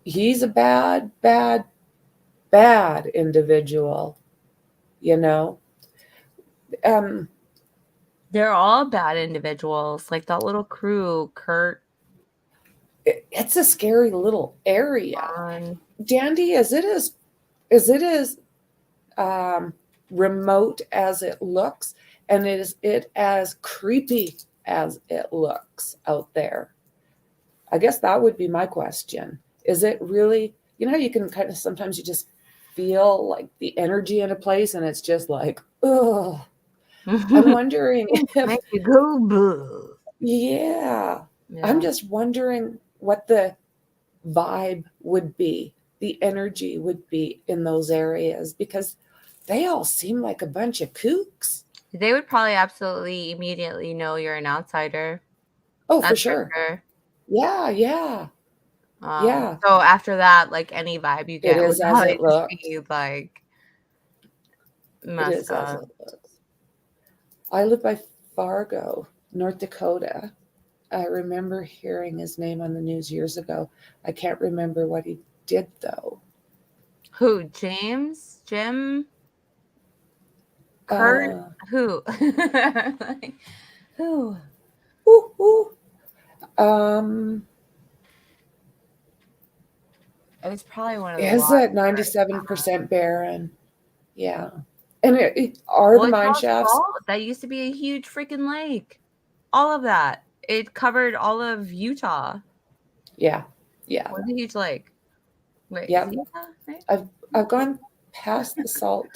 He's a bad, bad, bad individual. They're all bad individuals. Like that little crew, Kurt. It's a scary little area. Ron. Dandy, as it is remote as it looks, and is it as creepy as it looks out there? I guess that would be my question. Is it really, how you can kind of sometimes you just feel like the energy in a place and it's just like, ugh. I'm wondering if, Make you go boo. yeah, Yeah. I'm just wondering what the vibe would be, the energy would be in those areas, because they all seem like a bunch of kooks. They would probably absolutely immediately know you're an outsider. Oh, That's for sure. Yeah. So after that, like any vibe you get It would is as probably it just looks. be like It messed is as up. it looks. I live by Fargo, North Dakota. I remember hearing his name on the news years ago. I can't remember what he did, though. Who? James? Jim? Kurt? Who? Like, who? It was probably one of the Is it 97% barren? Yeah. And are the mine shafts? That used to be a huge freaking lake. All of that. It covered all of Utah. Yeah. It was a huge lake. Wait, Yep. is it Utah? Right? I've gone past the salt.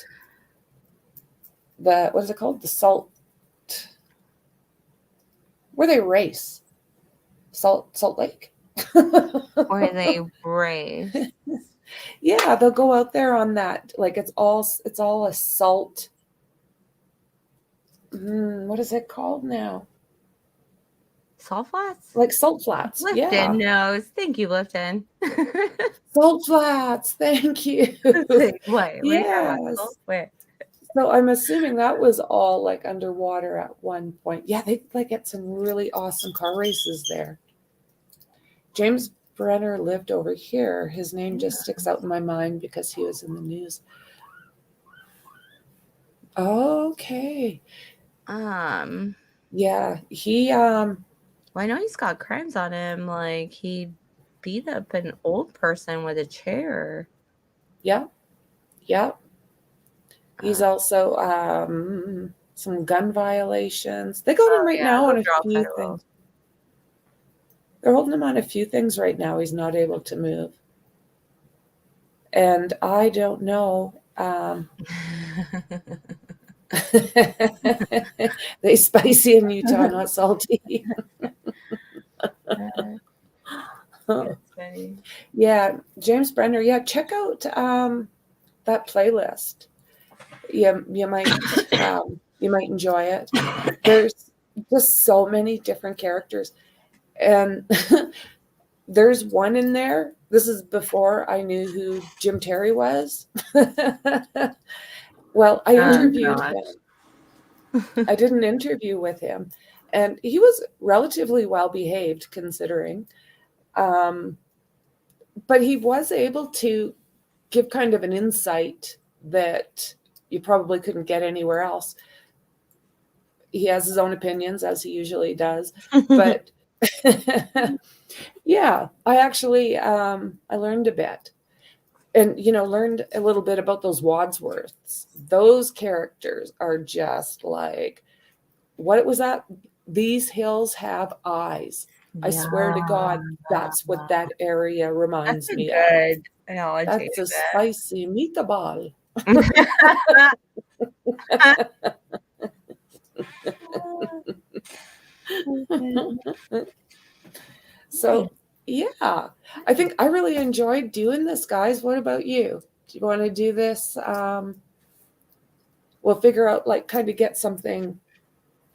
What is it called? The salt. Where they race. Salt Lake. Where they race. Yeah, they'll go out there on that. Like it's all a salt. What is it called now? Salt flats? like salt flats. Lifton Yeah, knows. Thank you, Lifton. salt flats. Thank you. Wait, what? What are you talking about? Yes. Salt? Wait. So I'm assuming that was all like underwater at one point. Yeah, they like get some really awesome car races there. James Brenner lived over here. His name just sticks out in my mind because he was in the news. Okay. Yeah, he Well, I know he's got crimes on him. Like he beat up an old person with a chair. yeah. He's Uh, also some gun violations. They got him right now on those a are all few federal. things. They're holding him on a few things right now. He's not able to move. And I don't know. They spicy in Utah, not salty. That's funny. Yeah, James Brenner. Yeah, check out that playlist. You might enjoy it. There's just so many different characters, and there's one in there. This is before I knew who Jim Terry was. Well, I interviewed gosh. him. I did an interview with him, and he was relatively well behaved considering. But he was able to give kind of an insight that you probably couldn't get anywhere else. He has his own opinions, as he usually does, but yeah, I actually I learned a bit, and learned a little bit about those Wadsworths. Those characters are just like, what was that? These hills have eyes. I swear to God, that's what that area reminds That's a me of. good analogy. That's a spicy meatball. So yeah, I think I really enjoyed doing this, guys. What about you? Do you want to do this? We'll figure out, like, kind of get something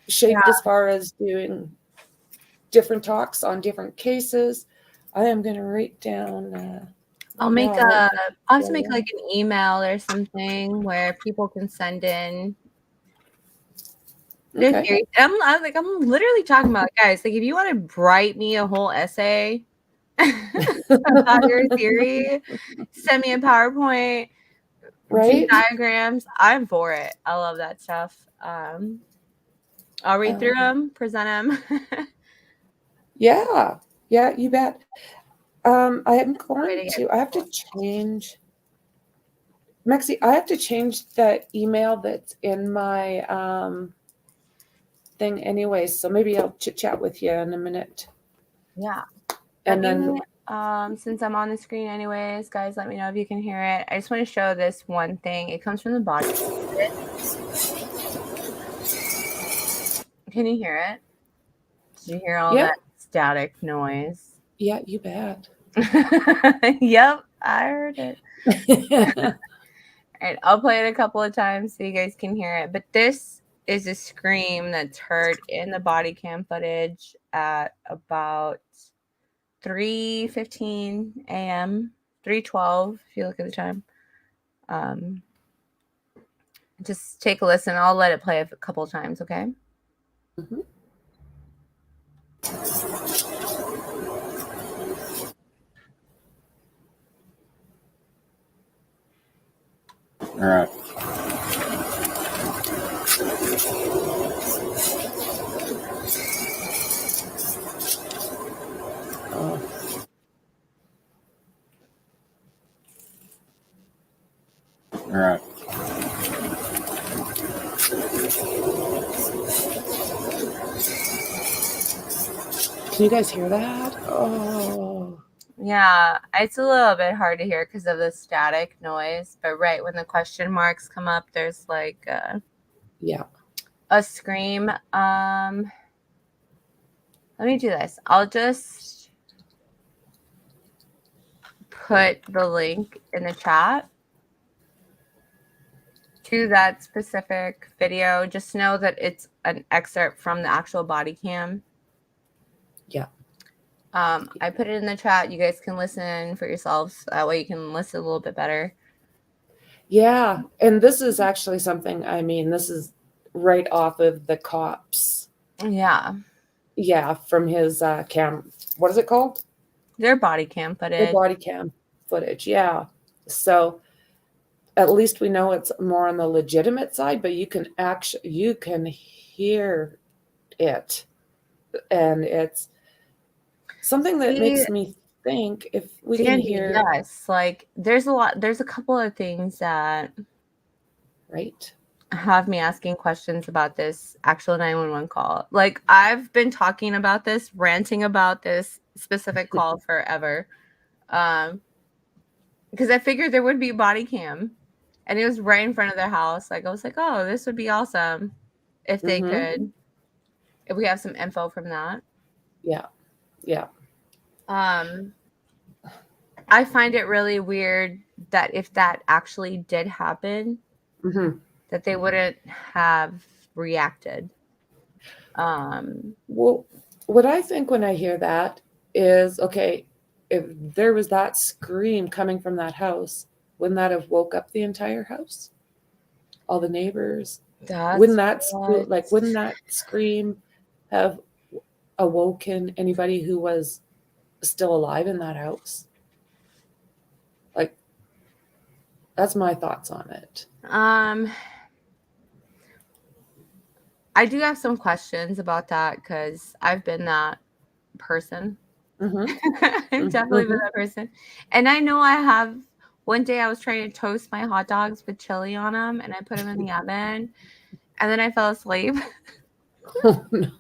shaped as far as doing different talks on different cases. I am going to write down. I'll have to make like an email or something where people can send in their Okay. theories. I'm literally talking about, guys, like, if you want to write me a whole essay about your theory, send me a PowerPoint, Right? diagrams. I'm for it. I love that stuff. I'll read through them, present them. Yeah, you bet. I am going to. I have to change. Mekci, I have to change the email that's in my thing anyway. So maybe I'll chit chat with you in a minute. Yeah. And then, since I'm on the screen anyways, guys, let me know if you can hear it. I just want to show this one thing. It comes from the body. Can you hear it? Did you hear all that static noise? Yeah, you bet. Yep, I heard it. All right, I'll play it a couple of times so you guys can hear it. But this is a scream that's heard in the body cam footage at about 3:15 a.m., 3:12 if you look at the time. Just take a listen. I'll let it play a couple of times, okay? Mm-hmm. All right. All right. Can you guys hear that? Oh. Yeah, it's a little bit hard to hear because of the static noise. But right when the question marks come up, there's like a scream. Let me do this. I'll just put the link in the chat to that specific video. Just know that it's an excerpt from the actual body cam. I put it in the chat. You guys can listen for yourselves. That way you can listen a little bit better. Yeah. And this is actually something, I mean, this is right off of the cops. Yeah. Yeah. From his cam. What is it called? Their body cam The footage. body cam footage. Yeah. So at least we know it's more on the legitimate side, but you can hear it. And it's something that makes me think if we can Dandy, hear. yes. Like there's a couple of things that Right. have me asking questions about this actual 911 call. Like I've been talking about this, ranting about this specific call forever. Because I figured there would be a body cam and it was right in front of their house. Like I was like, oh, this would be awesome if they could, if we have some info from that. Yeah. Yeah. I find it really weird that if that actually did happen, that they wouldn't have reacted. Well, what I think when I hear that is, okay, if there was that scream coming from that house, wouldn't that have woke up the entire house? All the neighbors? Wouldn't that scream have awoken anybody who was still alive in that house? Like, that's my thoughts on it. I do have some questions about that because I've been that person. I've definitely been that person. And I know I have. One day I was trying to toast my hot dogs with chili on them and I put them in the oven and then I fell asleep. Oh, no.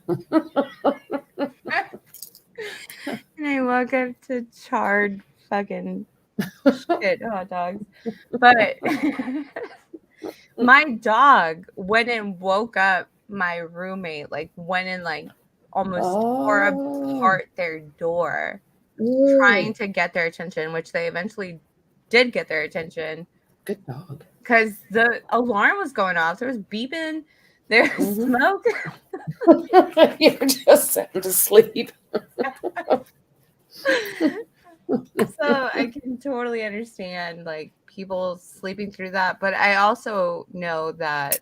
And I woke up to charred fucking shit hot dogs. But my dog went and woke up my roommate, like went and like almost tore apart their door, trying to get their attention, which they eventually did get their attention. Good dog. Because the alarm was going off. There was beeping. There was smoke. You're just sound asleep. So I can totally understand like people sleeping through that. But I also know that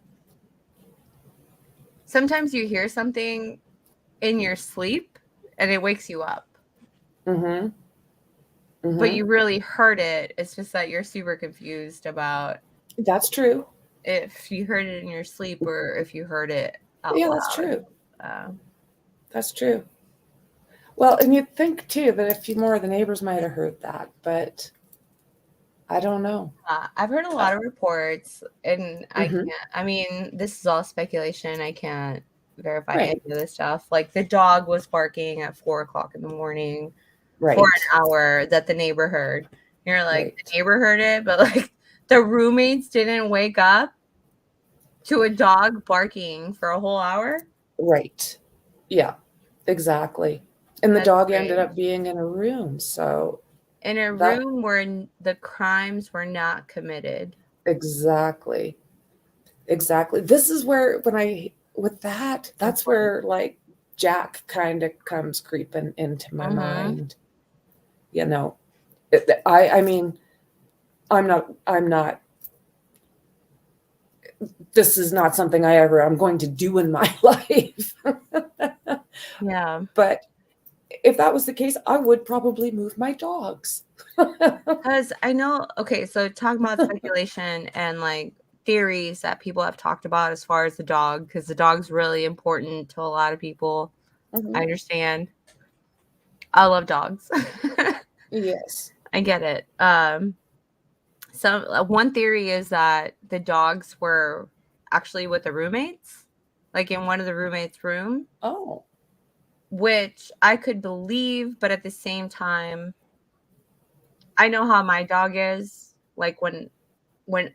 sometimes you hear something in your sleep and it wakes you up. But you really heard it. It's just that you're super confused about. That's true. If you heard it in your sleep or if you heard it out Yeah, loud. that's true. That's true. Well, and you'd think too that a few more of the neighbors might have heard that, but I don't know. I've heard a lot of reports, and I can't. I mean, this is all speculation. I can't verify any of this stuff. Like the dog was barking at 4:00 in the morning for an hour that the neighbor heard. You're like, the neighbor heard it, but like the roommates didn't wake up to a dog barking for a whole hour. Right. Yeah, exactly. And the dog ended up being in a room. So in a room where the crimes were not committed. Exactly. This is where that's where like Jack kind of comes creeping into my mind. You know, I mean, I'm not, this is not something I'm going to do in my life. Yeah. But if that was the case, I would probably move my dogs. Because I know, okay, so talking about speculation and like theories that people have talked about as far as the dog, because the dog's really important to a lot of people. I understand. I love dogs. Yes. I get it. So one theory is that the dogs were actually with the roommates, like in one of the roommates' room. Oh. Which I could believe, but at the same time, I know how my dog is. Like when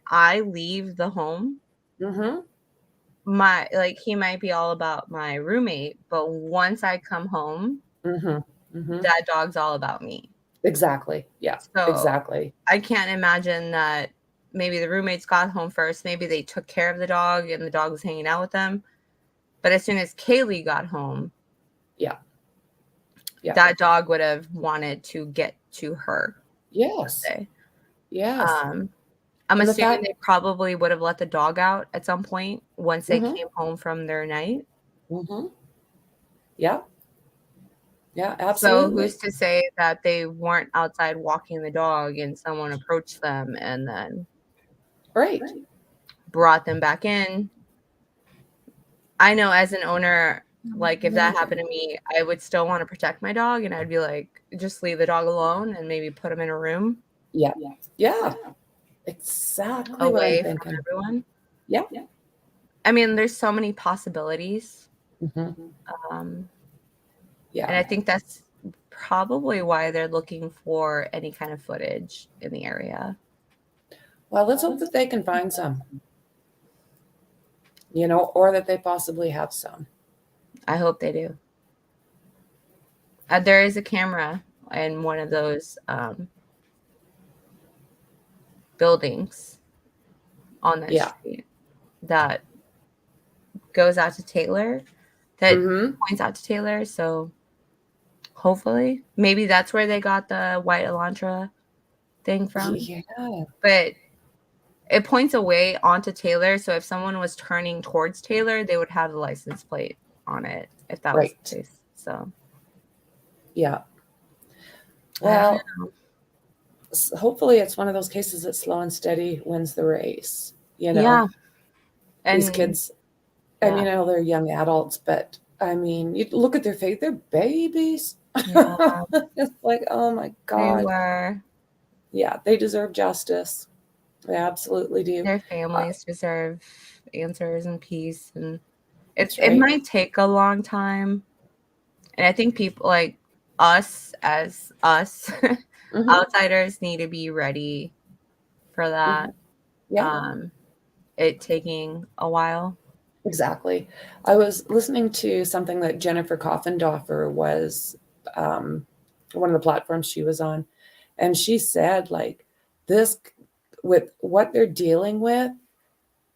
I leave the home, he might be all about my roommate, but once I come home, that dog's all about me. Exactly. Yeah. So exactly. I can't imagine that maybe the roommates got home first. Maybe they took care of the dog and the dog was hanging out with them. But as soon as Kaylee got home, Yeah. that dog would have wanted to get to her. Yes. Say. Yes. I'm And the assuming fact- they probably would have let the dog out at some point once they Mhm. came home from their night. Mm-hmm. Yeah. Yeah, So absolutely. who's to say that they weren't outside walking the dog and someone approached them and then Right. brought them back in? I know as an owner, like if that happened to me, I would still want to protect my dog and I'd be like, just leave the dog alone and maybe put him in a room Yeah. Yeah. Exactly what I'm away from thinking. everyone. Yeah. I mean, there's so many possibilities. Mm-hmm. And Yeah. I think that's probably why they're looking for any kind of footage in the area. Well, let's hope that they can find some, or that they possibly have some. I hope they do. There is a camera in one of those buildings on that Yeah. street that goes out to Taylor, that Mm-hmm. points out to Taylor. So hopefully, maybe that's where they got the white Elantra thing from. Yeah. But it points away onto Taylor. So if someone was turning towards Taylor, they would have the license plate on it if that was the case. So Yeah. I don't Well, know. hopefully it's one of those cases that slow and steady wins the race. Yeah. These And kids, I yeah. mean, I know they're young adults, but I mean, you look at their face, they're babies. Yeah. It's like, oh my They God. were. Yeah, they deserve justice. They absolutely do. Their families deserve answers and peace, and That's it right. might take a long time. And I think people like us as us Mhm. outsiders need to be ready for that. Yeah. It taking a while. Exactly. I was listening to something that Jennifer Coffendorfer was one of the platforms she was on, and she said, like, this, with what they're dealing with,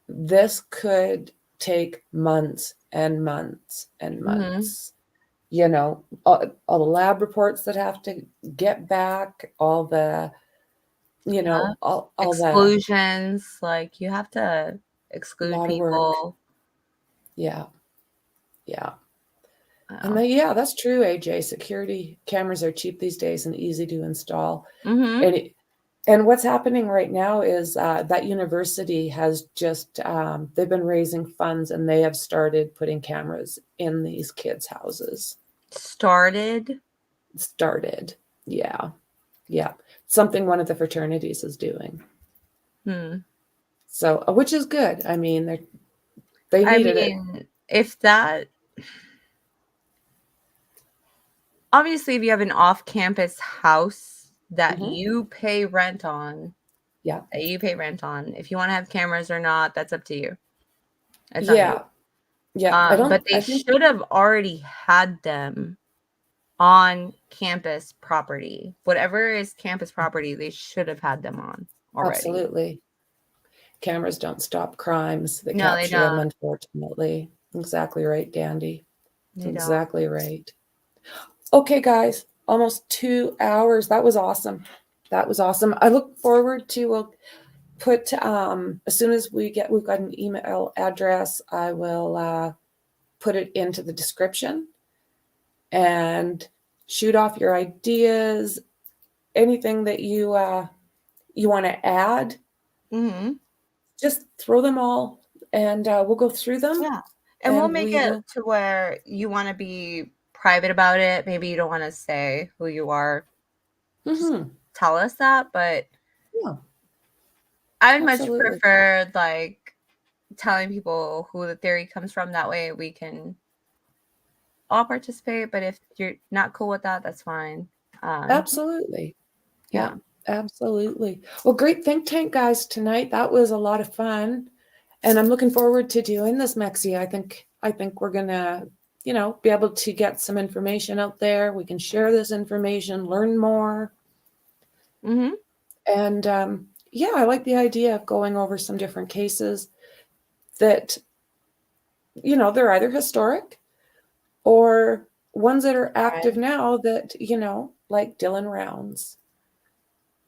this could take months and months and Mhm. months. All the lab reports that have to get back, all the, Yeah. all the Exclusions, like you have to exclude lot of work. people. Yeah. Yeah. And Oh. yeah, that's true, AJ. Security cameras are cheap these days and easy to install. Mhm. And what's happening right now is that university has just, they've been raising funds and they have started putting cameras in these kids' houses. Started. Yeah. Yeah. Something one of the fraternities is doing. So, which is good. I mean, they needed it. If that, obviously, if you have an off-campus house that Mhm. you pay rent on, Yeah. if you want to have cameras or not, that's up to you. It's not Yeah. me. Yeah. But they should have already had them on campus property. Whatever is campus property, they should have had them on already. Absolutely. Cameras don't stop crimes. They No, they capture them, don't. unfortunately. Exactly right, Dandy. They don't. Exactly right. Okay, guys, almost 2 hours. That was awesome. That was awesome. I look forward to, we'll put, as soon as we've got an email address, I will put it into the description and shoot off your ideas, anything that you want to add. Mhm. Just throw them all and we'll go through them. Yeah. And we'll make we it will- to where you want to be private about it. Maybe you don't want to say who you are. Just tell us that. But Yeah. I would much Absolutely. prefer like telling people who the theory comes from. That way we can all participate. But if you're not cool with that, that's fine. Absolutely. Yeah. Absolutely. Well, great think tank, guys, tonight. That was a lot of fun. And I'm looking forward to doing this, Mekci. I think we're gonna, be able to get some information out there. We can share this information, learn more. Mhm. And I like the idea of going over some different cases that, they're either historic or ones that are active now that, like Dylan Rounds.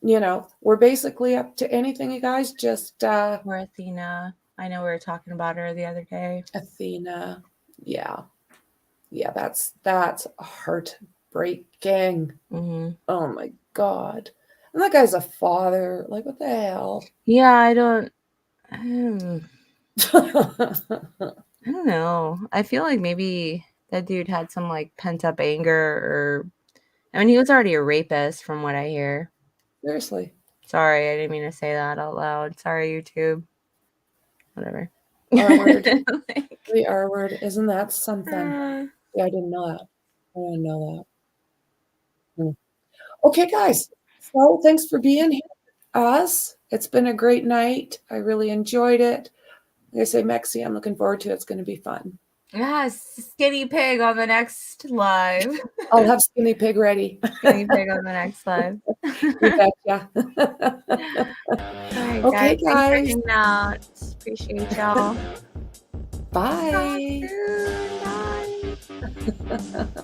We're basically up to anything, you guys. Just Or Athena. I know we were talking about her the other day. Athena. Yeah. Yeah, that's heartbreaking. Mm-hmm. Oh my God. And that guy's a father. Like, what the hell? Yeah, I don't know. I feel like maybe that dude had some like pent up anger, or I mean, he was already a rapist from what I hear. Seriously. Sorry, I didn't mean to say that out loud. Sorry, YouTube. Whatever. R word. Like, The R word. Isn't that something? Yeah, I didn't know that. I didn't know that. Okay, guys. So thanks for being here with us. It's been a great night. I really enjoyed it. Like I say, Mekci, I'm looking forward to it. It's going to be fun. yes, skinny pig on the next live. I'll have skinny pig ready. Skinny pig on the next live. You betcha. All right, Okay, guys. Thanks for guys. hanging out. Appreciate y'all. Bye. Talk soon. Bye.